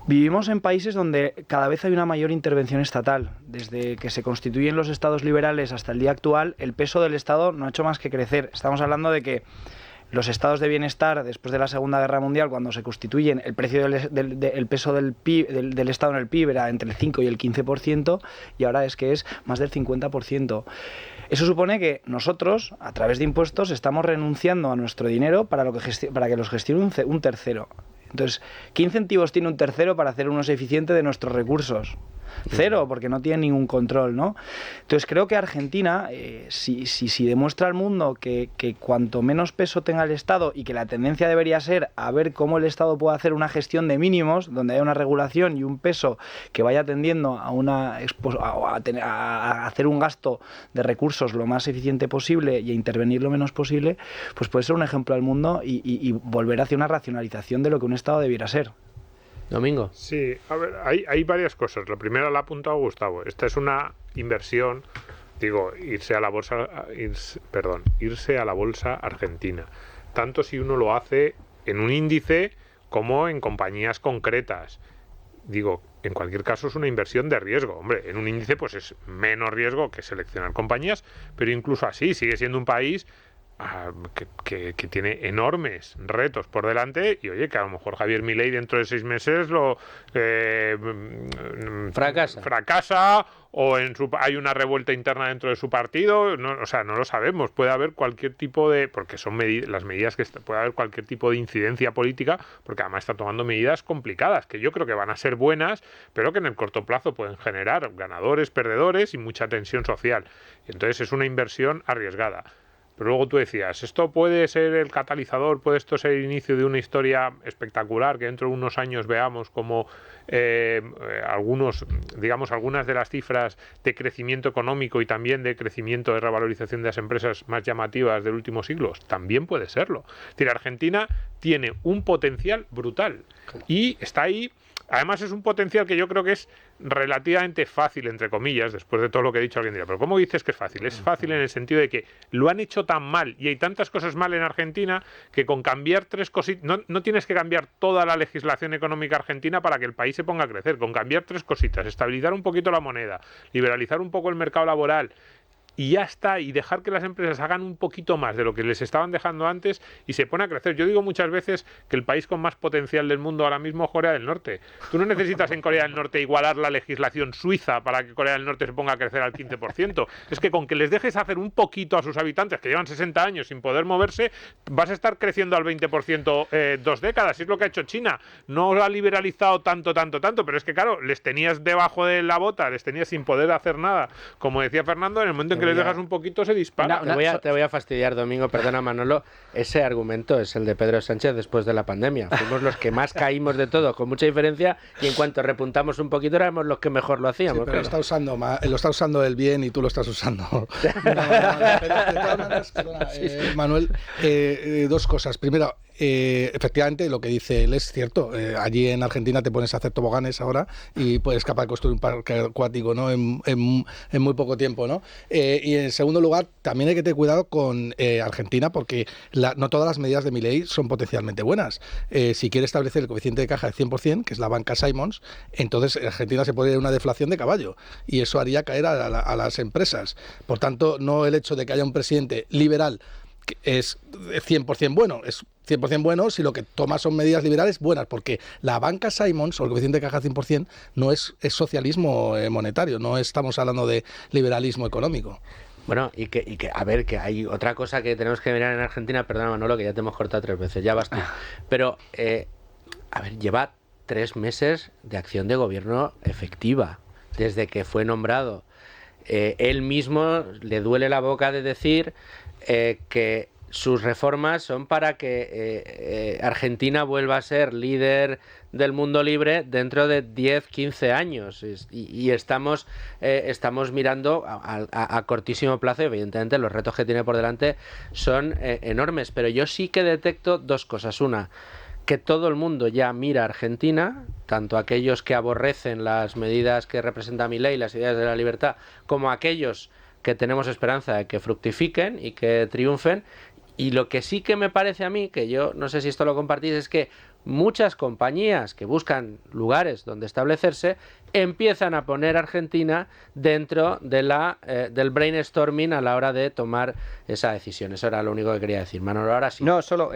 Vivimos en países donde cada vez hay una mayor intervención estatal. Desde que se constituyen los estados liberales hasta el día actual, el peso del Estado no ha hecho más que crecer. Estamos hablando de que los estados de bienestar, después de la Segunda Guerra Mundial, cuando se constituyen, el precio el peso del PIB, del Estado en el PIB era entre el 5 y el 15%, y ahora es que es más del 50%. Eso supone que nosotros, a través de impuestos, estamos renunciando a nuestro dinero para que los gestione un tercero. Entonces, ¿qué incentivos tiene un tercero para hacer un uso eficiente de nuestros recursos? Cero, porque no tiene ningún control, ¿no? Entonces creo que Argentina, si demuestra al mundo que cuanto menos peso tenga el Estado y que la tendencia debería ser a ver cómo el Estado puede hacer una gestión de mínimos, donde haya una regulación y un peso que vaya tendiendo a hacer un gasto de recursos lo más eficiente posible y a intervenir lo menos posible, pues puede ser un ejemplo al mundo y volver hacia una racionalización de lo que un Estado debiera ser. Domingo. Sí, a ver, hay varias cosas. La primera la ha apuntado Gustavo. Esta es una inversión, irse a la bolsa argentina. Tanto si uno lo hace en un índice como en compañías concretas. En cualquier caso es una inversión de riesgo. Hombre, en un índice pues es menos riesgo que seleccionar compañías, pero incluso así sigue siendo un país que tiene enormes retos por delante y oye, que a lo mejor Javier Milei dentro de 6 meses fracasa o hay una revuelta interna dentro de su partido, no lo sabemos, puede haber cualquier tipo de, porque son las medidas puede haber cualquier tipo de incidencia política, porque además está tomando medidas complicadas, que yo creo que van a ser buenas, pero que en el corto plazo pueden generar ganadores, perdedores y mucha tensión social. Entonces es una inversión arriesgada. Pero luego tú decías, esto puede ser el catalizador, puede esto ser el inicio de una historia espectacular, que dentro de unos años veamos como algunas de las cifras de crecimiento económico y también de crecimiento de revalorización de las empresas más llamativas del último siglo. También puede serlo. Es decir, Argentina tiene un potencial brutal y está ahí. Además es un potencial que yo creo que es relativamente fácil, entre comillas, después de todo lo que he dicho alguien dirá, pero ¿cómo dices que es fácil? Es fácil en el sentido de que lo han hecho tan mal y hay tantas cosas mal en Argentina que con cambiar 3 cositas, no tienes que cambiar toda la legislación económica argentina para que el país se ponga a crecer, con cambiar 3 cositas, estabilizar un poquito la moneda, liberalizar un poco el mercado laboral, y ya está, y dejar que las empresas hagan un poquito más de lo que les estaban dejando antes y se pone a crecer. Yo digo muchas veces que el país con más potencial del mundo ahora mismo es Corea del Norte. Tú no necesitas en Corea del Norte igualar la legislación suiza para que Corea del Norte se ponga a crecer al 15%. Es que con que les dejes hacer un poquito a sus habitantes, que llevan 60 años sin poder moverse, vas a estar creciendo al 20% 2 décadas. Es lo que ha hecho China. No lo ha liberalizado tanto, pero es que claro, les tenías debajo de la bota, les tenías sin poder hacer nada. Como decía Fernando, en el momento en que les dejas un poquito se dispara. Te voy a fastidiar, Domingo, perdona, Manolo. Ese argumento es el de Pedro Sánchez después de la pandemia. Fuimos los que más caímos de todo, con mucha diferencia, y en cuanto repuntamos un poquito éramos los que mejor lo hacíamos. Sí, pero lo está usando él bien y tú lo estás usando. Pero de todas maneras, perdona, Manuel, dos cosas. Primero, efectivamente lo que dice él es cierto. Allí en Argentina te pones a hacer toboganes ahora y puedes capaz de construir un parque acuático, ¿no? en muy poco tiempo, ¿no? Y en segundo lugar, también hay que tener cuidado con Argentina, porque no todas las medidas de Milei son potencialmente buenas. Si quiere establecer el coeficiente de caja de 100%, que es la banca Simons, entonces Argentina se puede ir a una deflación de caballo y eso haría caer a las empresas. Por tanto, no el hecho de que haya un presidente liberal es 100% bueno, es 100% bueno si lo que toma son medidas liberales buenas, porque la banca Simons o el coeficiente de caja 100% no es socialismo monetario, no estamos hablando de liberalismo económico. Bueno, y que a ver, que hay otra cosa que tenemos que mirar en Argentina, perdona, Manolo, que ya te hemos cortado 3 veces, ya vas tú. Pero, a ver, lleva 3 meses de acción de gobierno efectiva desde que fue nombrado. Él mismo le duele la boca de decir que sus reformas son para que Argentina vuelva a ser líder del mundo libre dentro de 10, 15 años. Y estamos mirando a cortísimo plazo. Evidentemente los retos que tiene por delante son enormes, pero yo sí que detecto 2 cosas. Una, que todo el mundo ya mira a Argentina, tanto aquellos que aborrecen las medidas que representa Milei, las ideas de la libertad, como aquellos que tenemos esperanza de que fructifiquen y que triunfen. Y lo que sí que me parece a mí, que yo no sé si esto lo compartís, es que muchas compañías que buscan lugares donde establecerse empiezan a poner Argentina dentro de del brainstorming a la hora de tomar esa decisión. Eso era lo único que quería decir. Manolo, ahora sí. No, solo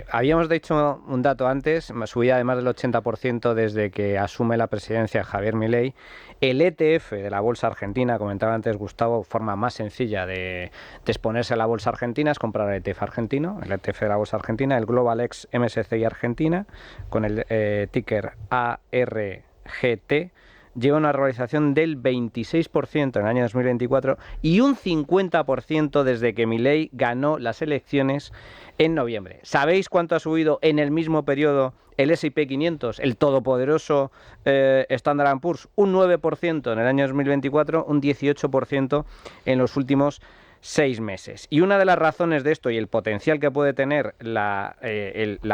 habíamos dicho un dato antes, subida de más del 80% desde que asume la presidencia Javier Milei. El ETF de la bolsa argentina, comentaba antes Gustavo, forma más sencilla de exponerse a la bolsa argentina es comprar el ETF argentino, el ETF de la bolsa argentina, el Global X MSCI Argentina, con el ticker ARGT, lleva una revalorización del 26% en el año 2024 y un 50% desde que Milei ganó las elecciones en noviembre. ¿Sabéis cuánto ha subido en el mismo periodo el S&P 500, el todopoderoso Standard & Poor's? Un 9% en el año 2024, un 18% en los últimos 6 meses. Y una de las razones de esto y el potencial que puede tener la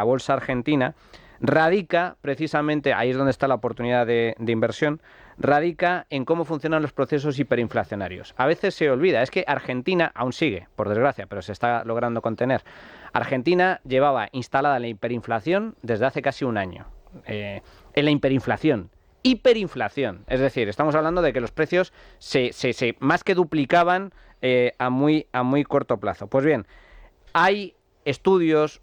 bolsa argentina radica precisamente, ahí es donde está la oportunidad de inversión, radica en cómo funcionan los procesos hiperinflacionarios. A veces se olvida, es que Argentina aún sigue, por desgracia, pero se está logrando contener. Argentina llevaba instalada la hiperinflación desde hace casi un año. En la hiperinflación, es decir, estamos hablando de que los precios se más que duplicaban a muy corto plazo. Pues bien, hay estudios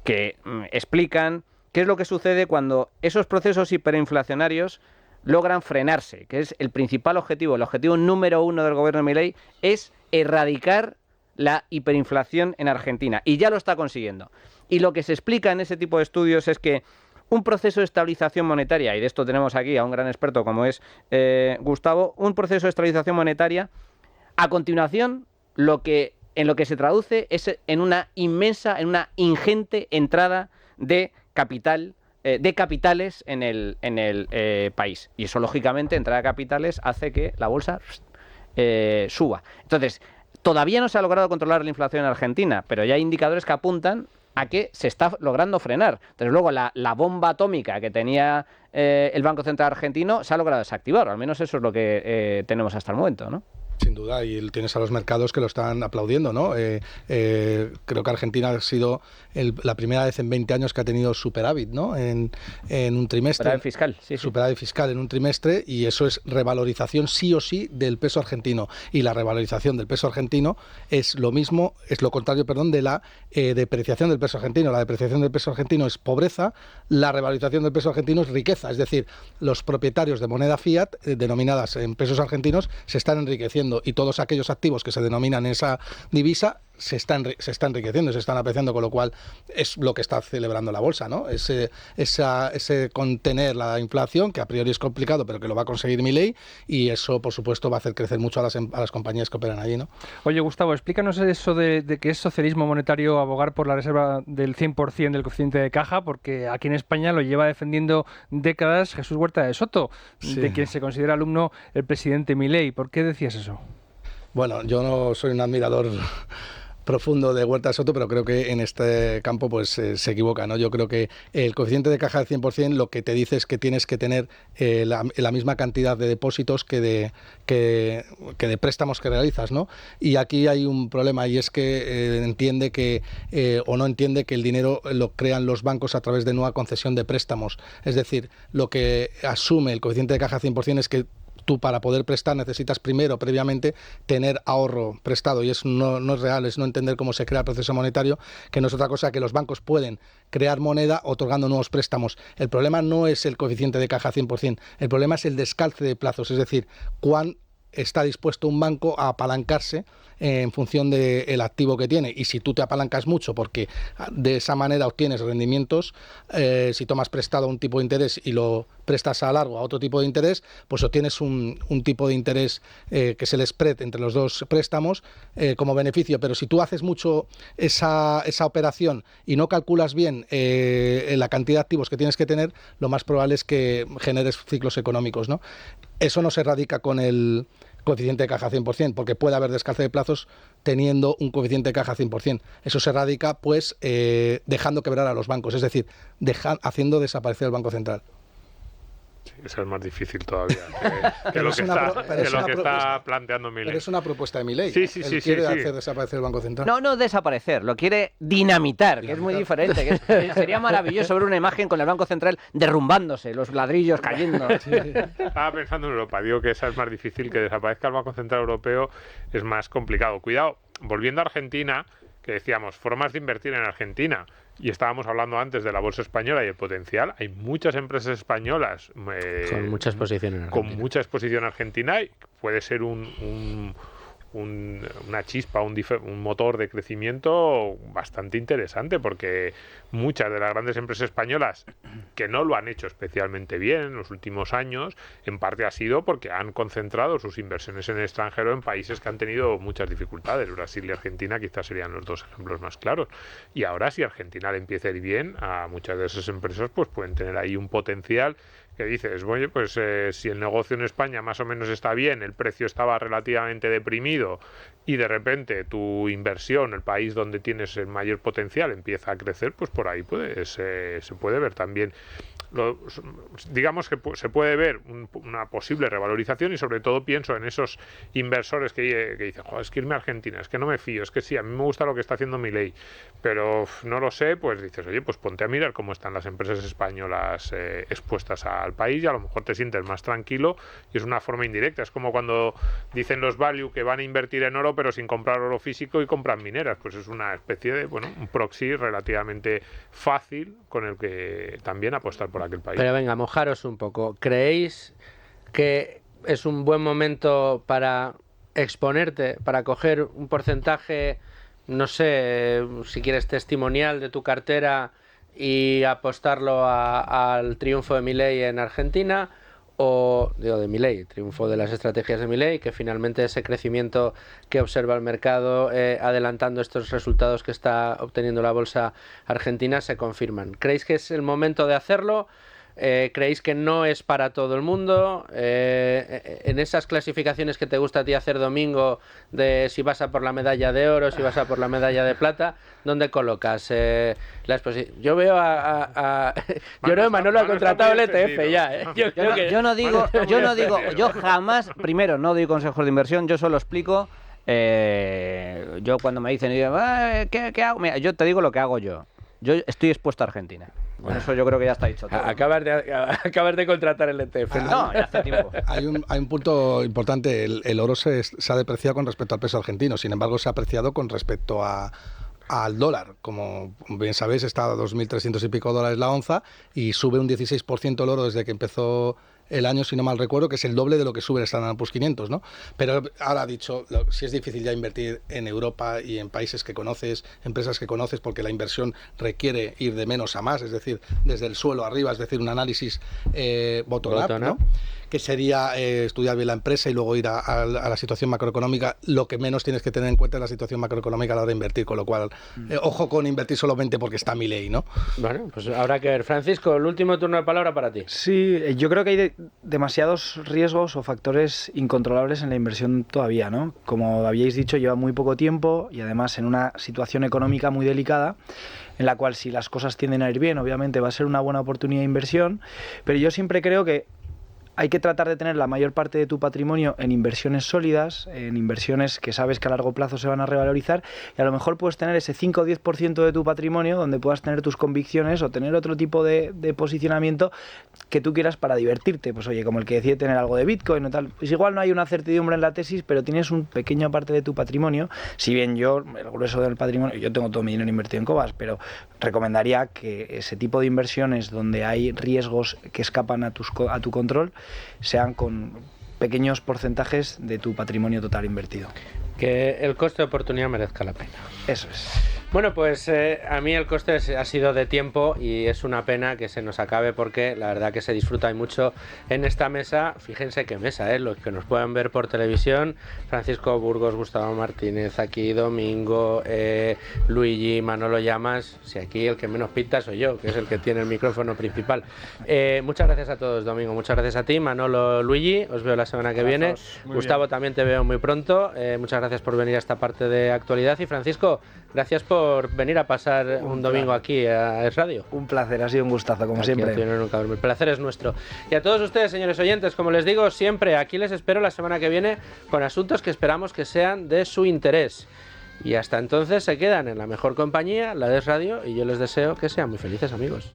que explican qué es lo que sucede cuando esos procesos hiperinflacionarios logran frenarse, que es el principal objetivo, el objetivo número 1 del gobierno de Milei, es erradicar la hiperinflación en Argentina, y ya lo está consiguiendo. Y lo que se explica en ese tipo de estudios es que un proceso de estabilización monetaria, y de esto tenemos aquí a un gran experto como es Gustavo, un proceso de estabilización monetaria, a continuación, en lo que se traduce es en una ingente entrada de capitales en el país. Y eso, lógicamente, entrada de capitales hace que la bolsa suba. Entonces, todavía no se ha logrado controlar la inflación en Argentina, pero ya hay indicadores que apuntan a que se está logrando frenar. Entonces, luego, la bomba atómica que tenía el Banco Central argentino se ha logrado desactivar, o al menos eso es lo que tenemos hasta el momento, ¿no? Sin duda, y tienes a los mercados que lo están aplaudiendo, ¿no? Creo que Argentina ha sido la primera vez en 20 años que ha tenido superávit, ¿no? En un trimestre. Superávit fiscal, sí. Superávit fiscal en un trimestre, y eso es revalorización sí o sí del peso argentino. Y la revalorización del peso argentino es lo mismo, es lo contrario, perdón, de la depreciación del peso argentino. La depreciación del peso argentino es pobreza, la revalorización del peso argentino es riqueza. Es decir, los propietarios de moneda fiat, denominadas en pesos argentinos, se están enriqueciendo, y todos aquellos activos que se denominan en esa divisa se está enriqueciendo, se están apreciando, con lo cual es lo que está celebrando la bolsa, ¿no? Ese contener la inflación, que a priori es complicado, pero que lo va a conseguir Milei, y eso, por supuesto, va a hacer crecer mucho a las compañías que operan allí, ¿no? Oye, Gustavo, explícanos eso de que es socialismo monetario abogar por la reserva del 100% del coeficiente de caja, porque aquí en España lo lleva defendiendo décadas Jesús Huerta de Soto, Sí. de quien se considera alumno el presidente Milei. ¿Por qué decías eso? Bueno, yo no soy un admirador profundo de Huerta de Soto, pero creo que en este campo pues se equivoca, ¿no? Yo creo que el coeficiente de caja del 100% lo que te dice es que tienes que tener la misma cantidad de depósitos que de préstamos que realizas, ¿no? Y aquí hay un problema, y es que entiende que o no entiende que el dinero lo crean los bancos a través de nueva concesión de préstamos. Es decir, lo que asume el coeficiente de caja 100% es que tú, para poder prestar, necesitas previamente tener ahorro prestado, y eso no es real, es no entender cómo se crea el proceso monetario, que no es otra cosa que los bancos pueden crear moneda otorgando nuevos préstamos. El problema no es el coeficiente de caja 100%, el problema es el descalce de plazos, es decir, cuán está dispuesto un banco a apalancarse en función del activo que tiene. Y si tú te apalancas mucho porque de esa manera obtienes rendimientos, si tomas prestado un tipo de interés y lo prestas a largo a otro tipo de interés, pues obtienes un tipo de interés que es el spread entre los dos préstamos como beneficio. Pero si tú haces mucho esa operación y no calculas bien la cantidad de activos que tienes que tener, lo más probable es que generes ciclos económicos, ¿no? Eso no se erradica con el coeficiente de caja 100%, porque puede haber descalce de plazos teniendo un coeficiente de caja 100%. Eso se erradica pues dejando quebrar a los bancos, es decir, haciendo desaparecer el Banco Central. Sí, eso es más difícil todavía que lo que está planteando Milei. Pero es una propuesta de Milei. Sí, Él quiere hacer desaparecer el Banco Central. No desaparecer, lo quiere dinamitar, que es muy diferente. Sería maravilloso ver una imagen con el Banco Central derrumbándose, los ladrillos cayendo. Estaba pensando en Europa, digo que esa es más difícil, que desaparezca el Banco Central Europeo es más complicado. Cuidado, volviendo a Argentina, que decíamos, formas de invertir en Argentina, y estábamos hablando antes de la bolsa española y el potencial. Hay muchas empresas españolas con mucha exposición en Argentina. Con mucha exposición en Argentina, y puede ser una chispa, un motor de crecimiento bastante interesante, porque muchas de las grandes empresas españolas que no lo han hecho especialmente bien en los últimos años, en parte ha sido porque han concentrado sus inversiones en el extranjero en países que han tenido muchas dificultades. Brasil y Argentina quizás serían los dos ejemplos más claros. Y ahora, si Argentina le empieza a ir bien, a muchas de esas empresas pues pueden tener ahí un potencial que dices, oye, pues si el negocio en España más o menos está bien, el precio estaba relativamente deprimido, y de repente tu inversión, el país donde tienes el mayor potencial, empieza a crecer, pues por ahí se puede ver también. Digamos que se puede ver una posible revalorización, y sobre todo pienso en esos inversores que dicen, joder, es que irme a Argentina, es que no me fío, es que sí, a mí me gusta lo que está haciendo Milei, pero no lo sé. Pues dices, oye, pues ponte a mirar cómo están las empresas españolas expuestas al país, y a lo mejor te sientes más tranquilo, y es una forma indirecta. Es como cuando dicen los value que van a invertir en oro pero sin comprar oro físico y compran mineras, pues es una especie de, un proxy relativamente fácil con el que también apostar por aquel país. Pero venga, mojaros un poco. ¿Creéis que es un buen momento para exponerte, para coger un porcentaje, no sé, si quieres testimonial de tu cartera y apostarlo al triunfo de Milei en Argentina? O, digo, de Milei, triunfo de las estrategias de Milei, que finalmente ese crecimiento que observa el mercado adelantando estos resultados que está obteniendo la bolsa argentina se confirman. ¿Creéis que es el momento de hacerlo? ¿Creéis que no es para todo el mundo? En esas clasificaciones que te gusta a ti hacer, Domingo, de si vas a por la medalla de oro, si vas a por la medalla de plata, ¿dónde colocas la exposición? Yo veo yo creo que Manolo ha contratado el ETF ya. Yo no digo, yo jamás, primero, no doy consejos de inversión, yo solo explico. Yo cuando me dicen, ¿qué hago? Mira, yo te digo lo que hago yo. Yo estoy expuesto a Argentina. Bueno, eso yo creo que ya está dicho todo. Acabas de contratar el ETF. No, ya hace tiempo. Hay un punto importante. El oro se ha depreciado con respecto al peso argentino. Sin embargo, se ha apreciado con respecto al dólar. Como bien sabéis, está a 2.300 y pico dólares la onza, y sube un 16% el oro desde que empezó el año, si no mal recuerdo, que es el doble de lo que sube el Standard & Poor's 500, ¿no? Pero ahora ha dicho, si es difícil ya invertir en Europa y en países que conoces, empresas que conoces, porque la inversión requiere ir de menos a más, es decir, desde el suelo arriba, es decir, un análisis bottom-up, ¿no? Que sería estudiar bien la empresa y luego ir a la situación macroeconómica. Lo que menos tienes que tener en cuenta es la situación macroeconómica a la hora de invertir, con lo cual, ojo con invertir solamente porque está Milei, ¿no? Bueno, pues habrá que ver. Francisco, el último turno de palabra para ti. Sí, yo creo que hay demasiados riesgos o factores incontrolables en la inversión todavía, ¿no? Como habíais dicho, lleva muy poco tiempo y además en una situación económica muy delicada, en la cual si las cosas tienden a ir bien, obviamente va a ser una buena oportunidad de inversión, pero yo siempre creo que hay que tratar de tener la mayor parte de tu patrimonio en inversiones sólidas, en inversiones que sabes que a largo plazo se van a revalorizar, y a lo mejor puedes tener ese 5 o 10% de tu patrimonio donde puedas tener tus convicciones o tener otro tipo de posicionamiento que tú quieras para divertirte. Pues oye, como el que decide tener algo de Bitcoin o tal, pues igual no hay una certidumbre en la tesis, pero tienes un pequeña parte de tu patrimonio. Si bien yo, el grueso del patrimonio, yo tengo todo mi dinero invertido en Cobas, pero recomendaría que ese tipo de inversiones donde hay riesgos que escapan a tu control sean con pequeños porcentajes de tu patrimonio total invertido. Que el coste de oportunidad merezca la pena. Eso es. Bueno, pues a mí el coste ha sido de tiempo y es una pena que se nos acabe porque la verdad que se disfruta y mucho en esta mesa. Fíjense qué mesa, los que nos puedan ver por televisión: Francisco Burgos, Gustavo Martínez, aquí Domingo, Luigi, Manolo Llamas. Si aquí el que menos pinta soy yo, que es el que tiene el micrófono principal. Muchas gracias a todos, Domingo. Muchas gracias a ti, Manolo, Luigi. Os veo la semana que viene. Gustavo, también te veo muy pronto. Muchas gracias por venir a esta parte de actualidad. Y Francisco, gracias por venir a pasar un domingo aquí a Es Radio. Un placer, ha sido un gustazo, como aquí siempre. El placer es nuestro. Y a todos ustedes, señores oyentes, como les digo siempre, aquí les espero la semana que viene con asuntos que esperamos que sean de su interés. Y hasta entonces se quedan en la mejor compañía, la de Es Radio, y yo les deseo que sean muy felices, amigos.